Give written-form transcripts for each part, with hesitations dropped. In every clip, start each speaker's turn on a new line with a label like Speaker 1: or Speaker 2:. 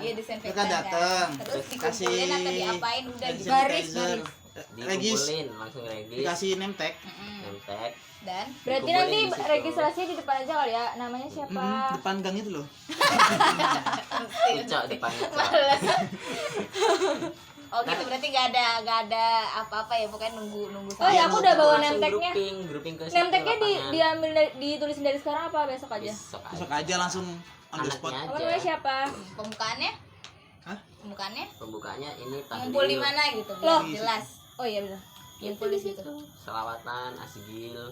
Speaker 1: Iya, disinfektan
Speaker 2: Mereka datang,
Speaker 1: terus
Speaker 2: kasih
Speaker 1: dikumpulin atau diapain udah
Speaker 2: hand
Speaker 1: gitu.
Speaker 2: sanitizer, regis,
Speaker 3: dikumpulin langsung regis,
Speaker 2: dikasih name tag.
Speaker 3: nemtek.
Speaker 1: Dan
Speaker 4: Berarti
Speaker 3: Dikumpulin
Speaker 4: nanti
Speaker 3: di situ.
Speaker 4: registrasinya di depan aja kali ya. Namanya siapa?
Speaker 2: Depan gang itu loh.
Speaker 3: Ucok depannya.
Speaker 1: males. Oh gitu, berarti gak ada apa-apa ya, pokoknya nunggu
Speaker 4: Oh ya, aku udah bawa
Speaker 3: Langsung
Speaker 4: nemteknya.
Speaker 3: grouping ke situ,
Speaker 4: Name-tagnya
Speaker 3: lapangan.
Speaker 4: diambil ditulisin dari sekarang apa besok aja?
Speaker 3: Besok
Speaker 2: Besok aja langsung on the spot.
Speaker 3: Anaknya
Speaker 4: Apa
Speaker 3: aja.
Speaker 4: namanya siapa?
Speaker 1: pembukaannya.
Speaker 2: Hah?
Speaker 1: Pembukaannya
Speaker 3: Pembukaannya ini
Speaker 1: ngumpul di
Speaker 3: tahlil,
Speaker 1: mana gitu
Speaker 4: Loh.
Speaker 1: biar jelas.
Speaker 4: Oh iya benar.
Speaker 1: Ngumpul di situ.
Speaker 3: selawatan, asgil,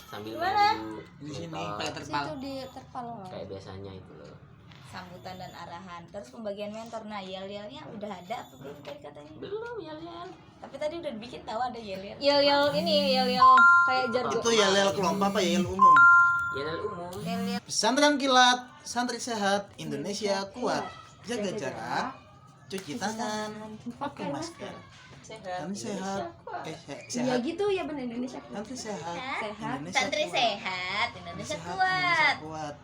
Speaker 3: sambil
Speaker 4: Gimana?
Speaker 3: menunggu
Speaker 2: Di sini
Speaker 3: mentor,
Speaker 2: pakai terpal.
Speaker 4: Situ di terpal.
Speaker 3: kayak biasanya itu loh.
Speaker 1: Sambutan dan arahan. Terus pembagian mentor. Nah, yel-yelnya udah ada apa belum tadi katanya?
Speaker 3: Belum ya Lian.
Speaker 1: Tapi tadi udah dibikin tahu ada yel-yel.
Speaker 4: Yel-yel ini, yel-yel kayak jargon.
Speaker 2: Itu yel kelompok apa yel umum?
Speaker 3: Yel umum.
Speaker 1: Yel-yel.
Speaker 2: Pesantren kilat, santri sehat, Indonesia kuat. Jaga jarak, cuci tangan, pakai masker. Santri sehat,
Speaker 5: Iya
Speaker 2: sehat.
Speaker 5: gitu ya benar Indonesia.
Speaker 2: Santri sehat,
Speaker 4: Sehat.
Speaker 2: Indonesia
Speaker 1: Santri
Speaker 2: kuat.
Speaker 1: sehat, Indonesia
Speaker 2: Sehat,
Speaker 1: kuat.
Speaker 2: kuat.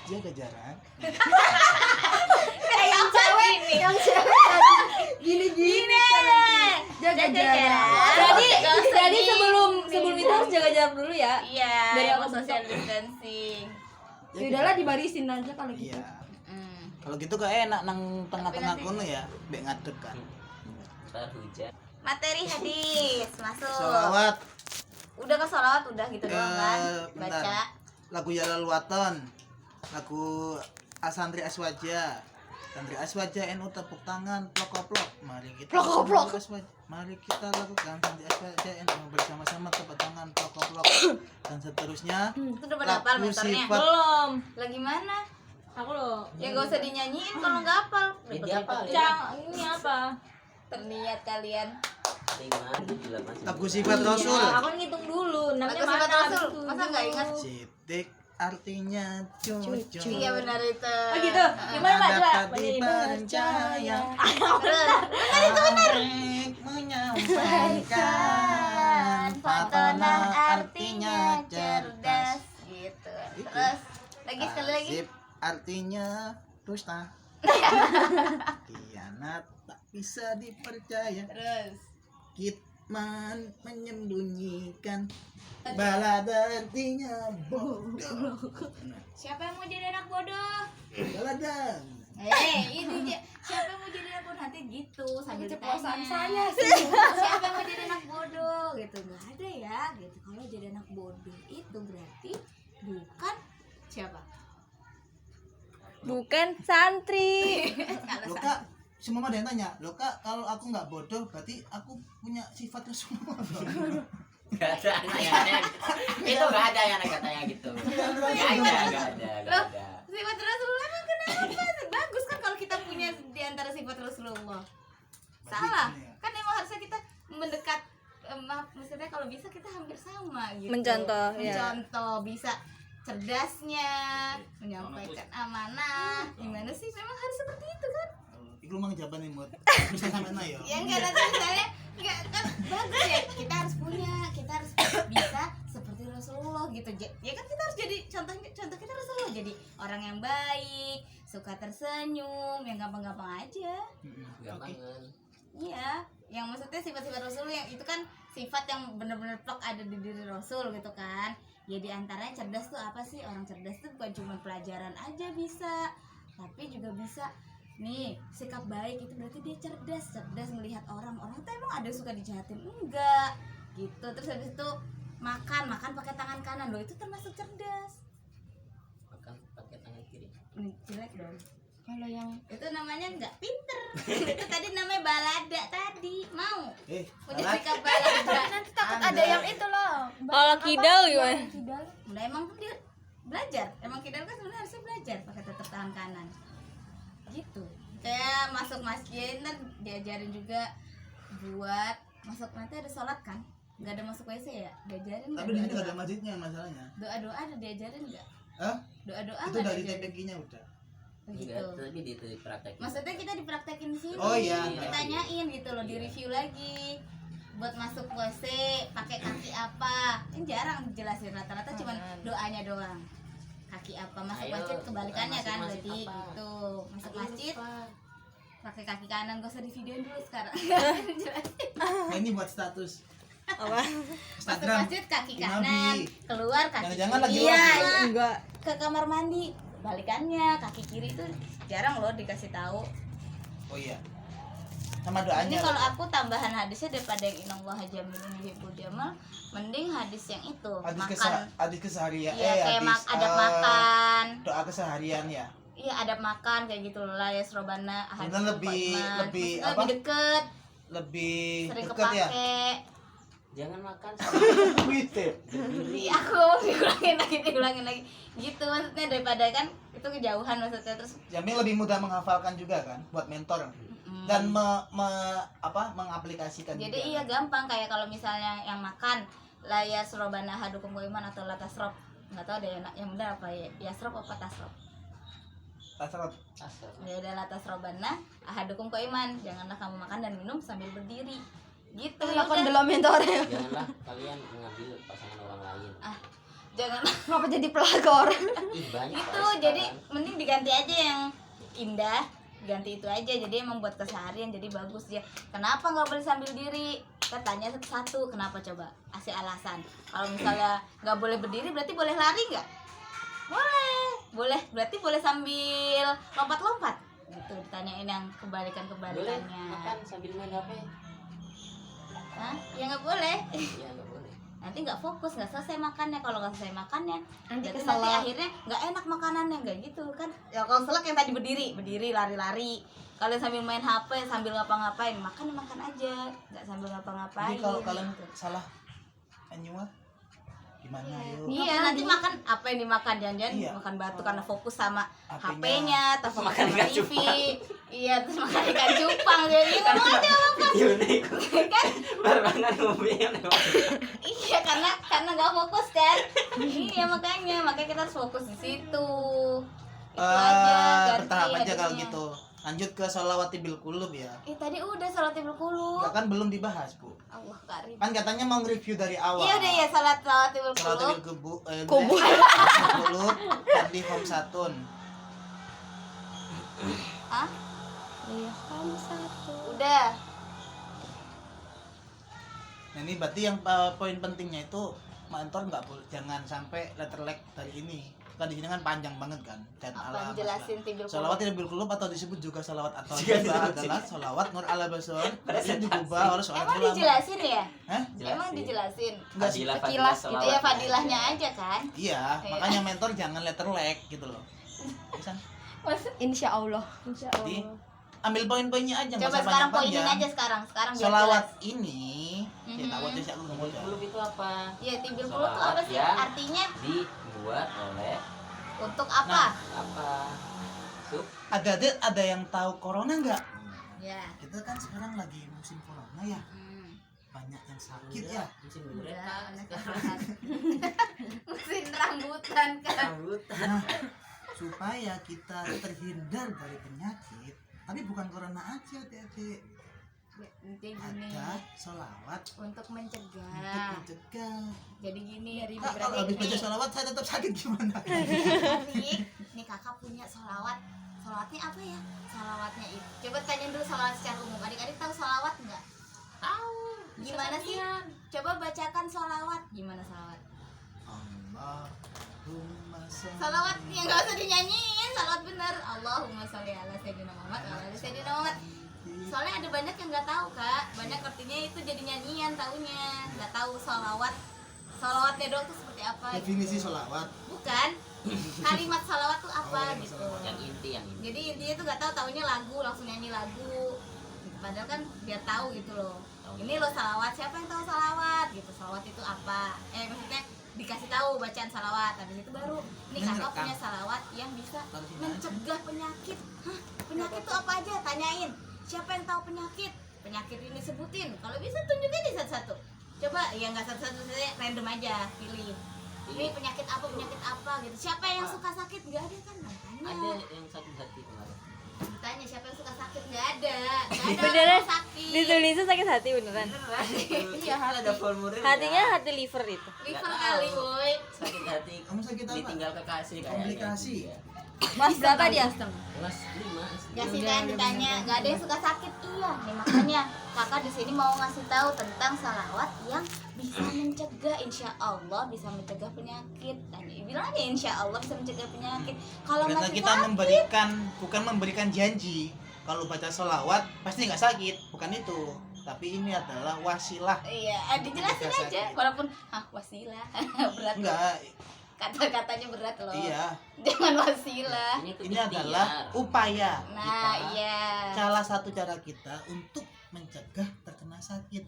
Speaker 2: Jaga jarak.
Speaker 1: Kayak yang cewek nih.
Speaker 5: Yang cewek gini-gini. Jaga jarak.
Speaker 4: Jadi sebelum itu harus jaga jarak dulu ya.
Speaker 1: Iya,
Speaker 4: Dari
Speaker 1: dari
Speaker 4: awal
Speaker 1: social distancing.
Speaker 5: Ya udahlah dibarisin aja kalau gitu.
Speaker 2: Iya.
Speaker 1: Hmm.
Speaker 2: Kalau gitu kayak enak nang tengah-tengah
Speaker 1: nanti-
Speaker 2: kono ya, bek ngadeg kan.
Speaker 3: Ntar hujan.
Speaker 1: Materi hadis masuk.
Speaker 2: Sholawat,
Speaker 1: Udah ke sholawat udah gitu doang kan.
Speaker 2: bentar.
Speaker 1: Baca.
Speaker 2: Lagu Yalal Waton, lagu Asantri Aswaja, Santri Aswaja NU tepuk tangan, plok-plok. Mari kita
Speaker 4: Plok-plok.
Speaker 2: Mari kita lakukan Santri Aswaja NU bersama-sama tepuk tangan, plok-plok. Dan seterusnya.
Speaker 1: Itu udah pada hafal
Speaker 2: Lagu
Speaker 1: mentornya.
Speaker 2: sifat
Speaker 4: Belum.
Speaker 1: Lagi mana?
Speaker 4: Aku loh.
Speaker 1: Ya gak usah dinyanyiin kalau nggak hafal.
Speaker 3: Jadi apa?
Speaker 4: Ini apa?
Speaker 1: Terniat kalian.
Speaker 3: 5, 7, 8, 9.
Speaker 2: lagu sifat Rasul.
Speaker 4: Aku ngitung dulu. Namanya
Speaker 1: Lagu sifat
Speaker 4: mana?
Speaker 1: Rasul.
Speaker 4: Habis itu.
Speaker 1: Masa nggak ingat?
Speaker 2: Sitik artinya cucu.
Speaker 1: Iya benar itu.
Speaker 4: Oh gitu. Gimana Mbak? Coba.
Speaker 2: Dapat
Speaker 4: Bagi
Speaker 2: dipercaya.
Speaker 1: Benar.
Speaker 2: Mereka menyampaikan
Speaker 1: Fatona artinya cerdas gitu.
Speaker 2: Itu.
Speaker 1: Terus lagi sekali lagi.
Speaker 2: Asif artinya dusta. Kianat tak bisa dipercaya.
Speaker 1: Terus
Speaker 2: Kitman menyembunyikan. Balada artinya bodoh.
Speaker 1: siapa yang mau jadi anak bodoh?
Speaker 2: Balada.
Speaker 1: Ini dia. Siapa yang mau jadi anak bodoh nanti gitu sambil
Speaker 5: Keceplosan
Speaker 1: ditanya.
Speaker 5: saya sih.
Speaker 1: Siapa yang mau jadi anak bodoh gitu, nggak ada ya gitu. Kalau jadi anak bodoh itu berarti bukan siapa?
Speaker 4: Bukan santri.
Speaker 2: Loh kak, semua ada yang tanya. Loh kak, kalau aku nggak bodoh, berarti aku punya sifatnya semua.
Speaker 3: Gak ada anak yang itu gak ada yang katanya gitu. Gak
Speaker 1: Loh,
Speaker 3: ada.
Speaker 1: sifat Rasulullah emang kenapa? Bagus kan kalau kita punya di antara sifat Rasulullah. Salah. Kan emang harusnya kita mendekat maksudnya kalau bisa kita hampir sama gitu.
Speaker 4: Mencontoh, ya.
Speaker 1: Mencontoh, bisa cerdasnya, menyampaikan amanah. Gimana sih? Memang harus seperti itu kan?
Speaker 2: Iku mang jawaban nih mut. Bisa sampai na yo.
Speaker 1: Ya enggak nanti misalnya enggak kan bagus ya. Kita harus punya, kita harus bisa seperti Rasulullah gitu. Ya kan kita harus jadi contoh kita Rasulullah, jadi orang yang baik, suka tersenyum, yang gampang-gampang aja.
Speaker 3: Gampangan.
Speaker 1: Iya, yang maksudnya sifat-sifat Rasul yang itu kan sifat yang benar-benar plek ada di diri Rasul gitu kan. Ya di antaranya cerdas tuh apa sih? Orang cerdas tuh bukan cuma pelajaran aja bisa, tapi juga bisa nih sikap baik itu berarti dia cerdas melihat orang tuh emang ada yang suka dijahatin enggak gitu. Terus habis itu makan pakai tangan kanan loh, itu termasuk cerdas.
Speaker 3: Makan pakai tangan kiri.
Speaker 1: Jelek dong.
Speaker 5: Kalau yang
Speaker 1: Itu namanya nggak pinter. Itu tadi namanya balada tadi. Mau punya
Speaker 2: salah.
Speaker 1: sikap balada.
Speaker 5: nanti takut ada yang itu loh.
Speaker 4: Kalau kidal gimana?
Speaker 5: Kidal.
Speaker 1: Udah emang dia belajar. Emang kita kan sebenarnya harusnya belajar pakai tetap tangan kanan. Gitu. Kayak masuk masjid ntar diajarin juga buat masuk, nanti ada sholat kan? Nggak ada masuk WC ya? Diajarin nggak?
Speaker 2: Tapi di sini nggak ada masjidnya masalahnya.
Speaker 1: Doa ada diajarin nggak?
Speaker 2: Hah?
Speaker 1: Doa
Speaker 2: Itu dari TPQ-nya udah.
Speaker 1: Begitu.
Speaker 3: Enggak, tapi di praktek.
Speaker 1: Maksudnya kita dipraktekin di sini.
Speaker 2: Oh, iya.
Speaker 1: Ditanyain gitu loh, di review lagi. Buat masuk WC pakai kaki apa? Kan jarang dijelasin, rata-rata cuma doanya doang. kaki apa. Masuk
Speaker 3: Ayo,
Speaker 1: masjid kebalikannya kan
Speaker 3: masuk
Speaker 1: berarti
Speaker 3: apa?
Speaker 1: gitu. Masuk
Speaker 3: Aduh,
Speaker 1: masjid
Speaker 3: lupa.
Speaker 1: pakai kaki kanan, gak usah di videoin dulu sekarang. Jelasin.
Speaker 2: Nah, ini buat status
Speaker 4: Apa?
Speaker 1: Masuk
Speaker 2: Instagram.
Speaker 1: masjid kaki
Speaker 2: Nabi.
Speaker 1: kanan, keluar kaki
Speaker 2: Jangan-jangan
Speaker 1: kiri.
Speaker 2: lagi
Speaker 1: Iya,
Speaker 2: wajib.
Speaker 1: iya.
Speaker 5: Enggak.
Speaker 1: Ke kamar mandi balikannya, kaki kiri itu jarang loh dikasih tahu.
Speaker 2: Oh iya. Sama
Speaker 1: Ini
Speaker 2: doanya.
Speaker 1: kalau aku tambahan hadisnya daripada yang innallaha jamilun yuhibbul jamal, mending hadis yang itu makan.
Speaker 2: Hadis keseharian.
Speaker 1: Iya, kayak
Speaker 2: hadis,
Speaker 1: adab makan.
Speaker 2: doa keseharian ya.
Speaker 1: Iya, adab makan kayak gitu lah ya serobana.
Speaker 2: Sebenarnya lebih apa?
Speaker 1: lebih deket,
Speaker 2: Lebih
Speaker 1: sering
Speaker 2: dekat ya.
Speaker 1: kepake.
Speaker 3: Jangan makan
Speaker 2: Gitu.
Speaker 1: Iya, aku diulangin lagi. Gitu maksudnya daripada kan itu kejauhan maksudnya terus.
Speaker 2: Jamil lebih mudah menghafalkan juga kan buat mentor dan mengaplikasikan
Speaker 1: Jadi
Speaker 2: juga.
Speaker 1: iya gampang kayak kalau misalnya yang makan laya surobana hadukum iman atau latasrop, nggak tahu deh yang benar apa ya, yasrop apa tasrop.
Speaker 2: Tasarruf.
Speaker 3: asal.
Speaker 1: Ya udah latasrobana ahadukum iman, janganlah kamu makan dan minum sambil berdiri. Gitu ya
Speaker 5: Lakukan
Speaker 1: udah.
Speaker 5: belum mentornya.
Speaker 3: Janganlah kalian mengambil pasangan orang lain.
Speaker 1: Jangan
Speaker 5: Kenapa jadi pelakor?
Speaker 3: Ih banyak.
Speaker 1: itu
Speaker 3: Pak,
Speaker 1: jadi
Speaker 3: sekarang.
Speaker 1: mending diganti aja yang indah, ganti itu aja jadi emang buat keseharian jadi bagus dia. Kenapa nggak boleh sambil diri? Kita tanya satu-satu kenapa coba, kasih alasan. Kalau misalnya nggak boleh berdiri berarti boleh lari nggak? Boleh berarti boleh sambil lompat-lompat gitu. Ditanyain yang
Speaker 3: Boleh
Speaker 1: kebalikannya.
Speaker 3: makan sambil main HP.
Speaker 1: Hah? Ya nggak boleh.
Speaker 3: Iya nggak boleh.
Speaker 1: Nanti nggak fokus, nggak selesai makannya. Kalau nggak selesai makannya
Speaker 5: Nanti
Speaker 1: nanti
Speaker 5: keselak.
Speaker 1: akhirnya nggak enak makanannya, nggak gitu kan. Ya kalau selek yang tadi berdiri lari-lari. Kalau sambil main HP sambil ngapa-ngapain, makan aja, nggak sambil ngapa-ngapain.
Speaker 2: Jadi kalau kalian salah anyua gimana yuk?
Speaker 1: Iya, nanti makan apa yang dimakan, jangan-jangan
Speaker 2: Iya.
Speaker 1: makan batu karena fokus sama
Speaker 2: HP-nya.
Speaker 1: HP-nya atau fokus
Speaker 3: Makan
Speaker 1: sama
Speaker 3: ikan
Speaker 1: TV.
Speaker 3: cupang.
Speaker 1: Iya, terus makan ikan cupang jadi ngomong aja apa
Speaker 3: Unik.
Speaker 1: kan.
Speaker 3: Barengan mobil.
Speaker 1: Iya, karena nggak fokus kan. Iya, makanya kita harus fokus di situ. Itu aja ganti
Speaker 2: Bertahap aja kalau
Speaker 1: hadisnya.
Speaker 2: gitu. Lanjut ke sholawati bil qulub ya.
Speaker 1: Tadi udah salat bil qulub.
Speaker 2: Enggak kan belum dibahas, Bu.
Speaker 1: Allah karim.
Speaker 2: Kan katanya mau nge-review dari awal.
Speaker 1: Iya udah ya salat bil
Speaker 2: Sholawati
Speaker 1: qulub.
Speaker 2: bil kubu,
Speaker 5: Kubu.
Speaker 2: qulub di home satun.
Speaker 1: Hah?
Speaker 5: Iya, kamu satu.
Speaker 1: Udah.
Speaker 2: Nah, ini berarti yang poin pentingnya itu mentor nggak boleh, jangan sampai letter leg dari ini. Kan di sini kan panjang banget kan. Dan
Speaker 1: Apa jelasin bil qulub?
Speaker 2: Sholawat bil qulub atau disebut juga sholawat atau
Speaker 3: Juga
Speaker 2: adalah sholawat nur ala basar. Ini diubah oleh seorang
Speaker 1: Emang
Speaker 2: ulama.
Speaker 1: dijelasin ya?
Speaker 2: Hah?
Speaker 1: Emang dijelasin.
Speaker 2: Enggak sih.
Speaker 3: Fadilah,
Speaker 5: Sekilas
Speaker 3: fadilah,
Speaker 1: Itu
Speaker 3: selawat.
Speaker 1: ya fadilahnya aja kan.
Speaker 2: Iya, makanya mentor jangan letter leg gitu loh. Bisa.
Speaker 1: Maksud
Speaker 5: Insya Allah.
Speaker 2: Jadi ambil poin-poinnya aja, nggak
Speaker 1: coba
Speaker 2: usah
Speaker 1: sekarang poinin
Speaker 2: panjang-panjang.
Speaker 1: aja sekarang biar
Speaker 2: Sholawat
Speaker 1: jelas.
Speaker 2: ini, ya tahu aja sih aku ngomong aja.
Speaker 3: Belum itu apa?
Speaker 1: Iya, bil qulub tuh apa sih?
Speaker 3: Ya.
Speaker 1: Artinya
Speaker 3: Dibuat oleh
Speaker 1: untuk apa?
Speaker 3: apa? Sup.
Speaker 2: Ada yang tahu corona nggak?
Speaker 1: Ya.
Speaker 2: Kita kan sekarang lagi musim corona ya, banyak yang sakit ya.
Speaker 3: Musim
Speaker 1: Udah,
Speaker 3: mereka
Speaker 1: anak
Speaker 3: sekarang.
Speaker 1: musim rambutan kan.
Speaker 3: Rambutan.
Speaker 2: Nah, supaya kita terhindar dari penyakit, tapi bukan corona aja, adik-adik.
Speaker 1: Intinya gini,
Speaker 2: Ada sholawat
Speaker 1: untuk
Speaker 2: untuk
Speaker 1: mencegah.
Speaker 2: mencegah.
Speaker 1: Jadi gini dari
Speaker 2: Nah, kalau habis baca sholawat saya tetap sakit gimana?
Speaker 1: Nih kakak punya sholawat. Sholawatnya apa ya? Sholawatnya itu. Coba tanya dulu sholawat secara umum. Adik-adik tahu sholawat nggak?
Speaker 3: Tahu.
Speaker 1: Gimana sih? Coba bacakan sholawat. Gimana sholawat?
Speaker 2: Allahumma
Speaker 1: Sholawat yang nggak usah dinyanyiin. Sholawat bener. Allahumma sholli ala sayyidina Muhammad wa ala sayyidina Muhammad. Soalnya ada banyak yang nggak tahu kak. Banyak artinya itu jadi nyanyian taunya. Nggak tahu sholawat. Sholawatnya doang tuh seperti apa?
Speaker 2: Definisi sholawat.
Speaker 1: Bukan. Kalimat sholawat tuh apa
Speaker 2: Oh,
Speaker 1: gitu.
Speaker 2: sholawat.
Speaker 3: Yang inti yang inti.
Speaker 1: Jadi intinya tuh nggak tahu, taunya lagu, langsung nyanyi lagu. Padahal kan biar tahu gitu loh. Ini loh salawat, siapa yang tahu salawat gitu. Salawat itu apa? Maksudnya dikasih tahu bacaan salawat. Habis itu baru nih kakak
Speaker 2: Merekam.
Speaker 1: punya salawat yang bisa
Speaker 2: Taruh sini
Speaker 1: mencegah penyakit. Hah? Penyakit tuh apa aja? Tanyain. Siapa yang tahu penyakit? Penyakit ini sebutin. Kalau bisa tunjukin di satu-satu. Coba ya nggak satu-satu saja, random aja pilih. Ini penyakit apa gitu. Siapa yang suka sakit? Nggak ada kan?
Speaker 3: Ada yang sakit hati kemarin.
Speaker 1: Ditanya siapa yang suka sakit, nggak ada orang
Speaker 5: Beneran?
Speaker 1: yang sakit
Speaker 4: Ditulisnya sakit hati beneran.
Speaker 3: Iya, ada formulir.
Speaker 4: Hatinya hati liver itu.
Speaker 1: Liver kali boy.
Speaker 3: Sakit hati.
Speaker 2: Kamu sakit apa?
Speaker 3: Ditinggal kekasih kayaknya.
Speaker 2: Komplikasi.
Speaker 3: Iya.
Speaker 4: Mas berapa dia?
Speaker 3: Kelas 5.
Speaker 1: Gak sih kan ditanya, gak ada yang suka sakit. Iya, nih makanya kakak di sini mau ngasih tahu tentang salawat yang bisa mencegah, insya Allah bisa mencegah penyakit. Dan bilang aja insya Allah bisa mencegah penyakit. Kalau
Speaker 2: Karena
Speaker 1: masih
Speaker 2: kita
Speaker 1: sakit,
Speaker 2: bukan memberikan janji kalau baca sholawat pasti nggak sakit, bukan itu. Tapi ini adalah wasilah.
Speaker 1: iya, dijelasin
Speaker 2: Jika
Speaker 1: aja.
Speaker 2: sakit.
Speaker 1: Walaupun wasilah berat loh.
Speaker 2: Enggak,
Speaker 1: Kata-katanya berat loh.
Speaker 2: iya.
Speaker 1: Jangan wasilah.
Speaker 2: Ini adalah upaya
Speaker 1: Nah,
Speaker 2: kita.
Speaker 1: iya.
Speaker 2: Salah satu cara kita untuk mencegah terkena sakit.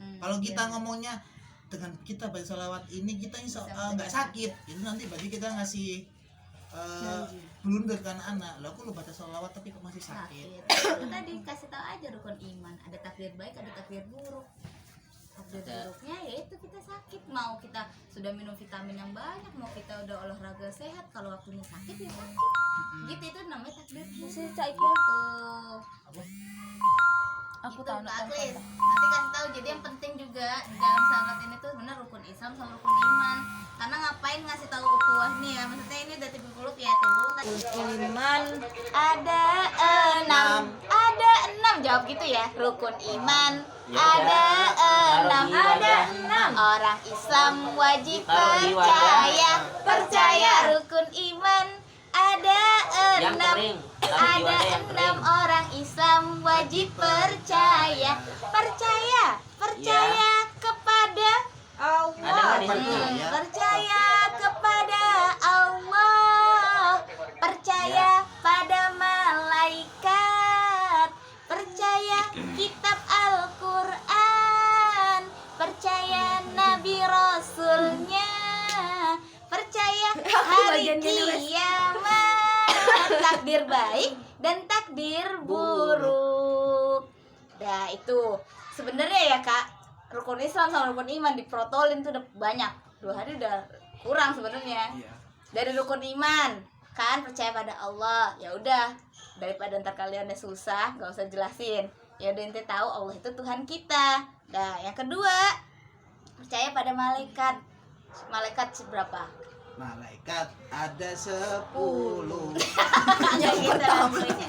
Speaker 2: Kalau kita ngomongnya dengan kita baca sholawat ini kita insya Allah nggak sakit, itu nanti berarti kita ngasih blunder kan anak. Lo aku lu baca sholawat tapi kok masih sakit.
Speaker 1: Itu tadi kasih tahu aja rukun iman. Ada takdir baik, ada takdir buruk. Takdir buruknya yaitu kita sakit. Mau kita sudah minum vitamin yang banyak, mau kita udah olahraga sehat, kalau waktunya sakit ya sakit. Gitu itu namanya takdir buruk.
Speaker 4: Si Caiknya
Speaker 1: Tuh.
Speaker 4: aku
Speaker 1: Gitu,
Speaker 4: tahu
Speaker 1: Kak Aklis. Nanti kasih tahu. Jadi yang penting juga di dalam sahabat ini tuh benar rukun Islam sama rukun iman. Karena ngapain ngasih tahu ukhuwah nih ya? Maksudnya ini udah tipe peluk ya tuh.
Speaker 4: iman.
Speaker 1: Ada enam jawab gitu ya. Rukun iman ada enam. Orang Islam wajib percaya rukun iman ada
Speaker 3: Yang
Speaker 1: enam.
Speaker 3: kering.
Speaker 1: Ada enam orang Islam wajib percaya kepada
Speaker 3: Ada nggak di situ?
Speaker 1: percaya kepada Allah, percaya pada malaikat, percaya kitab Al-Quran, percaya Nabi Rasulnya, percaya hari kiamat, takdir baik dan takdir buruk. Nah itu sebenarnya ya Kak, rukun Islam sama rukun iman diprotolin tuh udah banyak. 2 hari udah kurang sebenarnya.
Speaker 2: Iya.
Speaker 1: Dari rukun iman kan percaya pada Allah, ya udah, daripada ntar kaliannya susah gak usah jelasin, ya udah ente tahu Allah itu Tuhan kita. Nah yang kedua percaya pada malaikat. Malaikat seberapa?
Speaker 2: Malaikat ada 10.
Speaker 1: Yang gitu lagunya.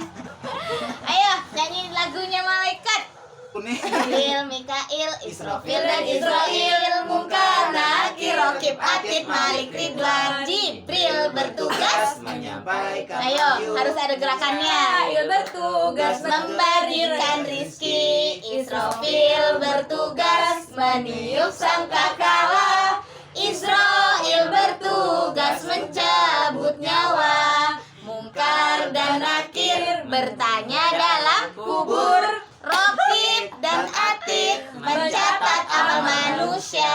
Speaker 1: Ayo nyanyi lagunya malaikat. Jibril, Mikail, Israfil dan Israil, Munkar, Nakir, Raqib, Atid, Malik, Ridwan. Jibril bertugas
Speaker 2: menyampaikan.
Speaker 1: Ayo, harus ada gerakannya.
Speaker 4: Ayo bertugas
Speaker 1: Memberikan rizki. Israfil bertugas meniup sangkakala. Israel bertugas mencabut nyawa. Munkar dan Nakir bertanya dalam kubur. Raqib dan Atid mencatat amal manusia.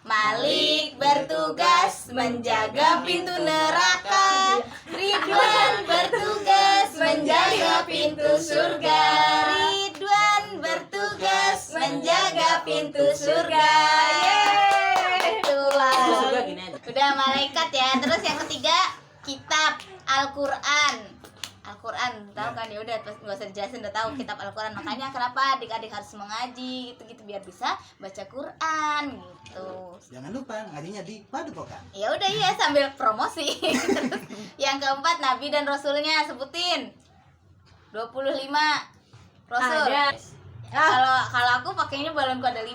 Speaker 1: Malik bertugas menjaga pintu neraka. Ridwan bertugas menjaga pintu surga. Ridwan bertugas menjaga pintu surga. Itulah.
Speaker 3: Surga gini aja.
Speaker 1: Udah malaikat ya. Terus yang ketiga kitab Al-Quran. Al-Quran tahu kan, ya udah nggak usah dijelasin, udah tahu kitab Al-Quran. Makanya kenapa adik-adik harus mengaji gitu biar bisa baca Quran gitu.
Speaker 2: Jangan lupa ngajinya di Padepokan.
Speaker 1: Ya udah ya sambil promosi. Terus yang keempat Nabi dan Rasulnya sebutin 25 Rasul.
Speaker 4: Ada.
Speaker 1: Kalau aku pakainya balonku ada 5.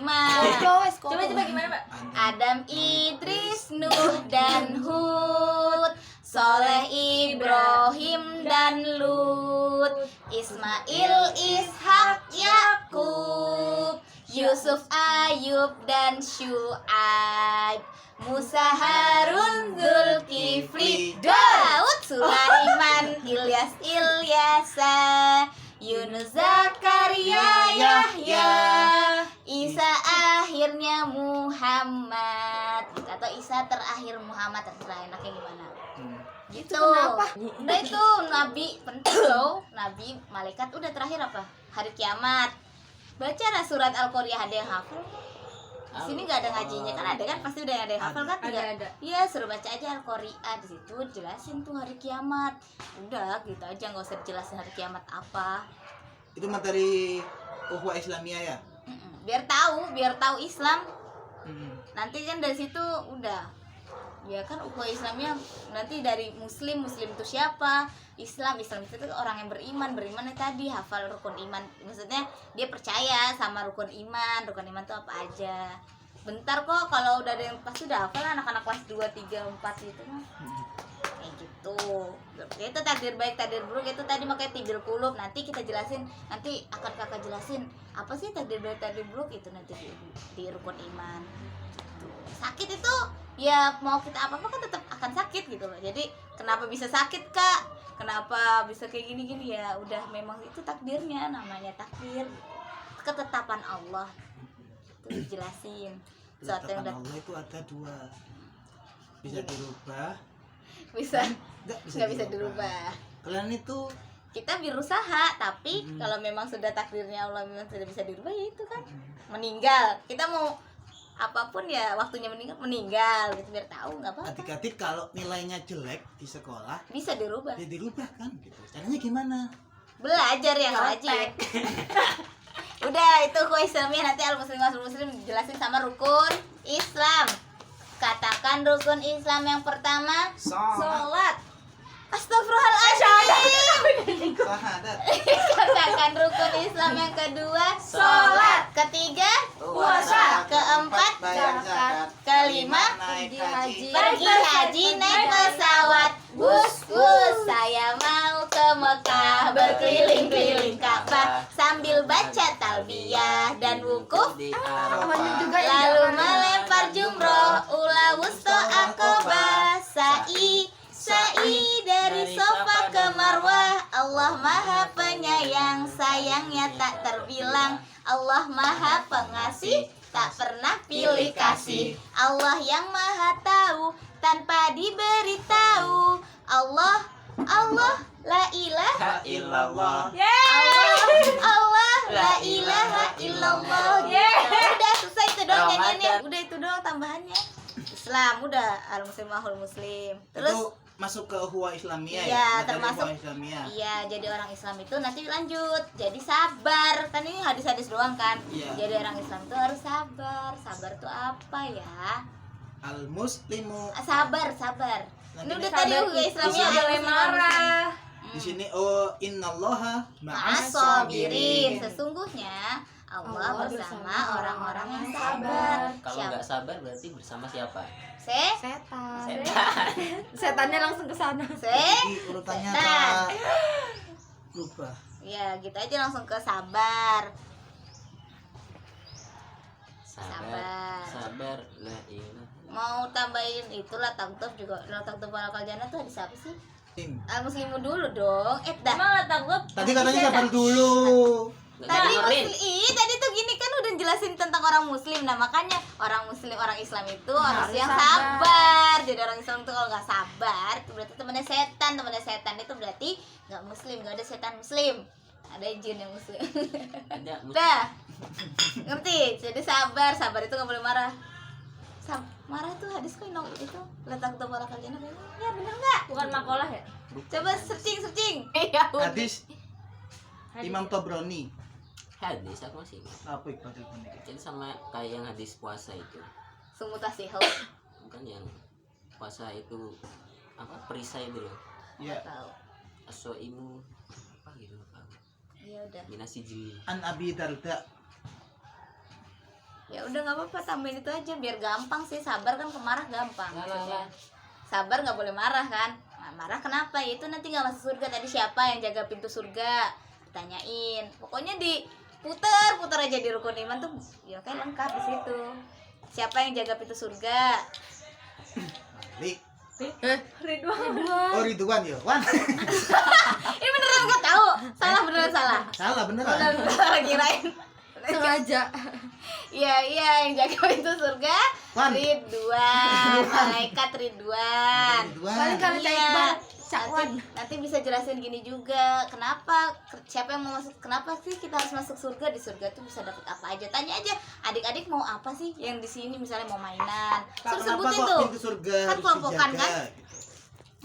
Speaker 4: Coba gimana, Mbak?
Speaker 1: Adam, Idris, Nuh dan Hud, Soleh, Ibrahim dan Lut, Ismail, Ishak, Yakub, Yusuf, Ayub dan Syuaib, Musa, Harun, Zulkifli, Daud, Sulaiman, Ilyas, Ilyasa, Yunus, Zakaria, Yahya, Isa akhirnya Muhammad, atau Isa terakhir Muhammad, terserah enaknya gimana. Gitu. Udah itu nabi penting loh. Nabi, malaikat, udah terakhir apa? Hari kiamat. Baca surat Al-Qari'ah, ada yang hafal? Di sini nggak ada ngajinya kan, ada kan, pasti udah ada yang hafal kan?
Speaker 4: Ada.
Speaker 1: Iya, suruh baca aja Al-Qari'ah, di situ jelasin tuh hari kiamat. Udah gitu aja, nggak usah dijelasin hari kiamat apa.
Speaker 2: Itu materi ukhuwah Islamiyah ya.
Speaker 1: Biar tahu Islam. Nanti kan dari situ udah ya kan ukhuwah Islamiyah, nanti dari muslim itu siapa, Islam itu tuh orang yang beriman tadi hafal rukun iman, maksudnya dia percaya sama rukun iman tuh apa aja. Bentar kok kalau udah ada yang pasti udah hafal anak-anak kelas 2, 3, 4 gitu mah. Kayak gitu. Itu takdir baik, takdir buruk itu tadi makanya tibil kulub. Nanti kita jelasin, nanti akan kakak jelasin apa sih takdir baik, takdir buruk itu nanti di rukun iman. Sakit itu ya mau kita apa kan tetap akan sakit gitu loh. Jadi kenapa bisa sakit kak, kenapa bisa kayak gini ya udah memang itu takdirnya, namanya takdir, ketetapan Allah itu dijelasin. Suatu yang
Speaker 2: Ketetapan Allah itu ada 2, bisa dirubah,
Speaker 1: bisa
Speaker 2: nggak
Speaker 1: bisa dirubah.
Speaker 2: Kalian itu
Speaker 1: Kita berusaha, tapi kalau memang sudah takdirnya Allah memang tidak bisa dirubah ya itu kan meninggal. Kita mau apapun ya waktunya meninggal gitu biar tahu nggak apa-apa.
Speaker 2: adik-adik kalau nilainya jelek di sekolah
Speaker 1: Bisa dirubah.
Speaker 2: ya dirubah kan gitu. Caranya gimana?
Speaker 1: Belajar yang rajin. Udah itu ukhuwah Islamiyah, nanti al muslim jelasin sama rukun Islam. Katakan rukun Islam yang pertama sholat. Astagfirullahaladzim.
Speaker 2: Syahadat.
Speaker 1: Katakan rukun Islam yang kedua sholat. Ketiga puasa. Keempat
Speaker 2: bayar zakat.
Speaker 1: kelima
Speaker 2: naik haji.
Speaker 1: pergi haji naik pesawat. Bus saya mau ke Mekah, berkeliling-keliling Ka'bah sambil baca talbiyah dan wukuf,
Speaker 3: Di Arafah.
Speaker 1: lalu melempar jumroh, ula wusta akobah, sa'i dari sofa ke marwah. Allah maha penyayang, sayangnya tak terbilang. Allah maha pengasih, tak pernah pilih kasih. Allah yang maha tahu, tanpa diberitahu. Allah la ilaha
Speaker 3: Illallah.
Speaker 1: Allah la ilaha illallah. Udah selesai itu doang nyanyiannya. Udah itu doang tambahannya. Islam udah al muslim mahul muslim. Terus
Speaker 2: Itu masuk ke ukhuwah Islamiyah
Speaker 1: iya,
Speaker 2: ya. Materi
Speaker 1: termasuk
Speaker 2: ukhuwah Islamiyah.
Speaker 1: iya, jadi orang Islam itu nanti lanjut jadi sabar. Kan ini hadis-hadis doang kan.
Speaker 2: Iya.
Speaker 1: Jadi orang Islam itu harus sabar. Sabar itu apa ya?
Speaker 2: Al muslimu
Speaker 1: Sabar.
Speaker 2: Nanti
Speaker 1: Ini udah
Speaker 2: sabar
Speaker 1: tadi ukhuwah Islamiyah
Speaker 2: Di
Speaker 1: boleh marah.
Speaker 2: di sini innallaha
Speaker 1: Ma'as-sabirin. Sesungguhnya Allah bersama orang-orang yang sabar.
Speaker 3: Kalau nggak sabar berarti bersama siapa?
Speaker 5: Setan.
Speaker 3: Setan.
Speaker 5: Setannya langsung ke sana.
Speaker 2: Jadi urutannya
Speaker 1: Setan.
Speaker 2: apa? Lupa.
Speaker 1: Ya, gitu aja langsung ke sabar. Sabar.
Speaker 3: Sabar. La ilaha.
Speaker 1: Mau tambahin itulah taktuf juga. Taktuf walakal jannah tuh hadis apa sih? Al muslimu dulu dong. Dah.
Speaker 4: Emang taklub
Speaker 2: Tadi katanya sabar dulu.
Speaker 3: Nggak
Speaker 1: Tadi
Speaker 3: dengerin.
Speaker 1: tadi tuh gini kan udah jelasin tentang orang muslim. Nah, makanya orang muslim, orang Islam itu harus yang sabar. Jadi orang Islam tuh kalau nggak sabar, itu berarti temannya setan. Temannya setan itu berarti nggak muslim, nggak ada setan muslim. Ada jin yang muslim.
Speaker 3: Ada
Speaker 1: Dah. Ngerti? Jadi sabar itu nggak boleh marah. Marah tuh hadis kok itu letak tuh para kalian ya bener nggak?
Speaker 4: bukan makalah ya?
Speaker 1: Coba searching. Iya.
Speaker 2: Hadis Imam Tobroni.
Speaker 3: hadis aku masih ingat.
Speaker 2: Apa itu ini?
Speaker 3: Jadi sama kayak yang hadis puasa itu.
Speaker 1: Sumutasiho.
Speaker 3: Bukan yang puasa itu apa perisai itu loh.
Speaker 2: Ya.
Speaker 1: Tahu.
Speaker 3: Asoimu apa gitu apa.
Speaker 1: Ya udah.
Speaker 3: Minasi jili.
Speaker 2: An Abi Darda.
Speaker 1: Ya udah nggak apa-apa, tambahin itu aja biar gampang sih. Sabar kan kemarah gampang.
Speaker 3: Lah,
Speaker 1: maksudnya.
Speaker 3: lah.
Speaker 1: Sabar nggak boleh marah kan? Nah, marah kenapa? Ya itu nanti nggak masuk surga. Tadi siapa yang jaga pintu surga? Tanyain. Pokoknya diputer aja di rukun iman tuh. Ya kan lengkap di situ. Siapa yang jaga pintu surga?
Speaker 2: Malik.
Speaker 4: Ridwan.
Speaker 2: Oh Ridwan ya. Wan.
Speaker 1: Ini beneran nggak tahu? Salah beneran salah.
Speaker 2: Salah beneran.
Speaker 1: Beneran kirain.
Speaker 5: Sengaja.
Speaker 1: Iya yang jaga pintu surga.
Speaker 2: Wan.
Speaker 1: Ridwan, malaikat Ridwan.
Speaker 2: Ridwan.
Speaker 5: Paling kalau
Speaker 1: Iya.
Speaker 5: Iqbal, Cakwan.
Speaker 1: Nanti bisa jelasin gini juga. Kenapa siapa yang mau masuk? Kenapa sih kita harus masuk surga? Di surga tuh bisa dapat apa aja? Tanya aja adik-adik mau apa sih yang di sini misalnya mau mainan.
Speaker 2: Kak,
Speaker 1: Suruh
Speaker 2: kenapa
Speaker 1: sebutin
Speaker 2: kok
Speaker 1: tuh.
Speaker 2: pintu surga
Speaker 1: Kan
Speaker 2: harus
Speaker 1: kelompokan,
Speaker 2: dijaga,
Speaker 1: kan?
Speaker 2: gitu.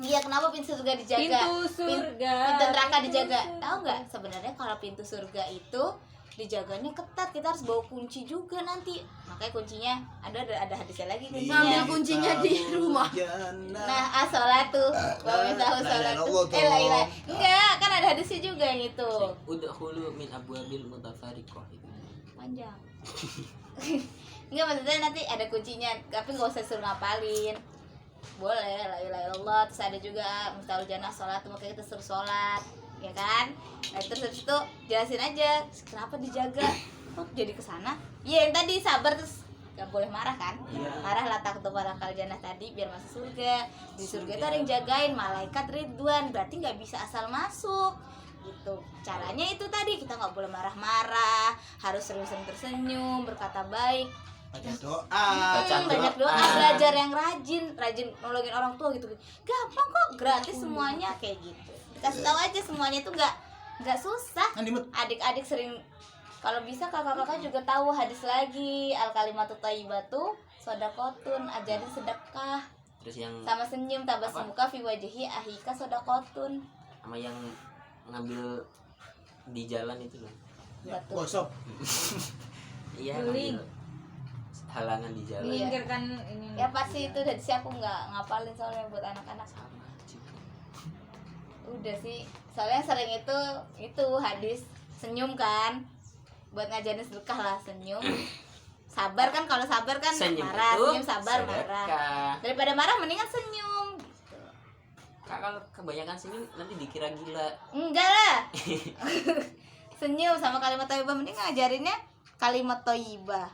Speaker 1: Iya, kenapa pintu surga dijaga?
Speaker 4: Pintu surga.
Speaker 1: Pintu neraka dijaga.
Speaker 4: Pintu surga.
Speaker 1: Tahu nggak? Sebenarnya kalau pintu surga itu dijaganya ketat, kita harus bawa kunci juga nanti. Makanya kuncinya ada hadisnya lagi kuncinya.
Speaker 5: Ngambil kuncinya di rumah.
Speaker 1: Nah, as-sholatu wa misahu sholatu. La ilaha. Enggak, kan ada hadisnya juga yang itu.
Speaker 3: Udkhulu min abwabil mutafariqah itu.
Speaker 1: Panjang. Enggak, maksudnya nanti ada kuncinya, tapi nggak usah suruh ngapalin. Boleh, la ilaha illallah. Terus ada juga mustahil jannah sholat, makanya kita suruh sholat, ya kan? Nah, terus habis itu jelasin aja kenapa dijaga. Kok jadi kesana? Iya, yang tadi sabar, terus gak boleh marah kan? Marah lah takut barakal jannah tadi biar masuk surga. Di surga itu ada yang jagain, malaikat Ridwan, berarti nggak bisa asal masuk gitu. Caranya itu tadi, kita nggak boleh marah-marah, harus seriusan tersenyum, berkata baik,
Speaker 2: Baca doa.
Speaker 1: banyak doa, belajar yang rajin nolongin orang tua gitu. Gampang kok, gratis semuanya kayak gitu. Dikasih tahu aja semuanya itu nggak susah.
Speaker 2: Kan dimut.
Speaker 1: Adik-adik sering, kalau bisa kakak-kakak juga tahu hadis lagi, al kalimatu thayyibatu shadaqatun, ajarin sedekah
Speaker 3: Terus yang
Speaker 1: sama senyum, tabassumuka fi wajhi ahika shadaqatun.
Speaker 3: sama yang ngambil di jalan itu loh.
Speaker 1: Betul.
Speaker 2: Gosok.
Speaker 3: Iya,
Speaker 4: Guling.
Speaker 3: ngambil halangan di jalan.
Speaker 1: Iya.
Speaker 4: Minggir kan ini.
Speaker 1: Ya pasti itu dari aku nggak ngapalin soalnya buat anak-anak.
Speaker 3: Sama juga.
Speaker 1: Udah sih, soalnya sering itu hadis senyum kan, buat ngajarin sedekah lah, senyum. Sabar kan, kalau sabar kan
Speaker 3: Senyum
Speaker 1: marah,
Speaker 3: itu
Speaker 1: senyum sabar marah.
Speaker 3: sedekah.
Speaker 1: Daripada marah mendingan senyum. Gitu.
Speaker 3: Kak, kalau kebanyakan senyum nanti dikira gila.
Speaker 1: Enggak lah. Senyum sama kalimat thayyibah, mending ngajarinnya kalimat thayyibah.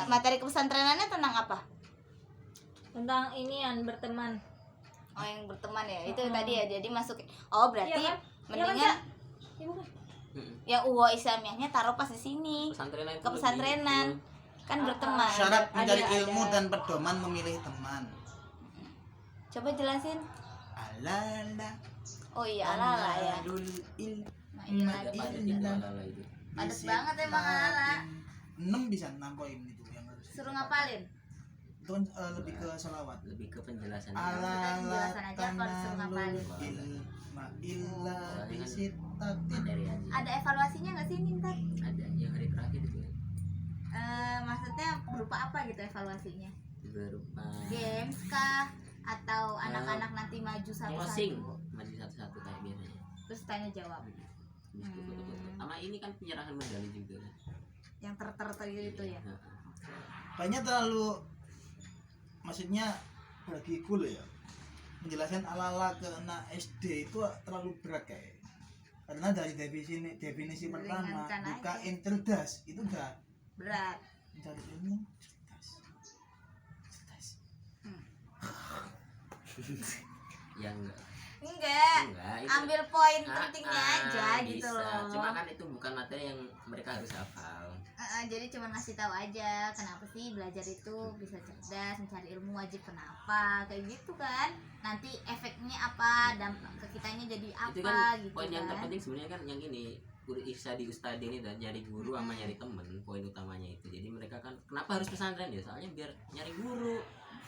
Speaker 1: Materi pesantrenannya tentang apa?
Speaker 4: Tentang inian berteman.
Speaker 1: Oh, yang berteman ya. Itu tadi ya. Jadi masukin. Oh, berarti
Speaker 4: Iya kan?
Speaker 1: mendingan
Speaker 4: Iya kan, Ya bukan.
Speaker 1: ya uwa Islamiyahnya taruh pas di sini.
Speaker 3: Pesantrenan itu
Speaker 1: Ke pesantrenan. Kan berteman.
Speaker 2: Syarat mencari
Speaker 4: ada.
Speaker 2: ilmu dan pedoman memilih teman.
Speaker 1: Coba jelasin.
Speaker 2: Alala.
Speaker 1: Oh iya, ala ya.
Speaker 2: Amalul
Speaker 1: Nah, ini
Speaker 2: ilma
Speaker 1: lagi.
Speaker 3: padat
Speaker 2: illah
Speaker 3: itu ala-ala itu.
Speaker 1: Padat banget emang ala.
Speaker 2: 6 bisa 6 poin itu yang harus.
Speaker 1: Suruh ngapalin.
Speaker 2: Itu kan lebih ke salawat.
Speaker 3: Lebih ke penjelasan.
Speaker 1: penjelasan
Speaker 2: Alala
Speaker 1: aja kalau disuruh ngapalin.
Speaker 2: ilma illa
Speaker 3: Soalnya kan
Speaker 2: bisitatin.
Speaker 3: materi aja.
Speaker 1: Ada evaluasinya nggak sih ini ntar?
Speaker 3: Ada yang hari terakhir itu ya.
Speaker 1: Maksudnya berupa apa gitu evaluasinya?
Speaker 3: Berupa
Speaker 1: Games kah? Atau anak-anak nanti maju
Speaker 3: closing,
Speaker 1: satu-satu?
Speaker 3: maju satu-satu kayak biasanya.
Speaker 1: Terus tanya jawab.
Speaker 3: Terus foto-foto. Sama ini kan penyerahan medali juga kan.
Speaker 1: Yang itu ya.
Speaker 3: Heeh.
Speaker 2: Banyak terlalu, maksudnya bagi cool ya, menjelaskan ala-ala ke anak SD itu terlalu berat kayak. Karena dari definisi pertama
Speaker 1: Ringankan aja.
Speaker 2: bukain cerdas itu udah
Speaker 1: Berat.
Speaker 2: mencari ilmu cerdas.
Speaker 3: Ya enggak.
Speaker 1: Enggak.
Speaker 3: Itu
Speaker 1: Ambil poin
Speaker 3: Ah,
Speaker 1: pentingnya
Speaker 3: ah,
Speaker 1: aja gitu
Speaker 3: bisa.
Speaker 1: loh.
Speaker 3: Cuma kan itu bukan materi yang mereka harus hafal.
Speaker 1: Jadi cuma ngasih tahu aja kenapa sih belajar itu bisa cerdas, mencari ilmu wajib kenapa, kayak gitu kan. Nanti efeknya apa, dampak ke kitanya jadi apa
Speaker 3: Itu kan
Speaker 1: gitu
Speaker 3: poin yang
Speaker 1: kan.
Speaker 3: terpenting sebenarnya kan yang ini di ustadz ini dan nyari guru sama nyari temen, poin utamanya itu. Jadi mereka kan kenapa harus pesantren ya? Soalnya biar nyari guru,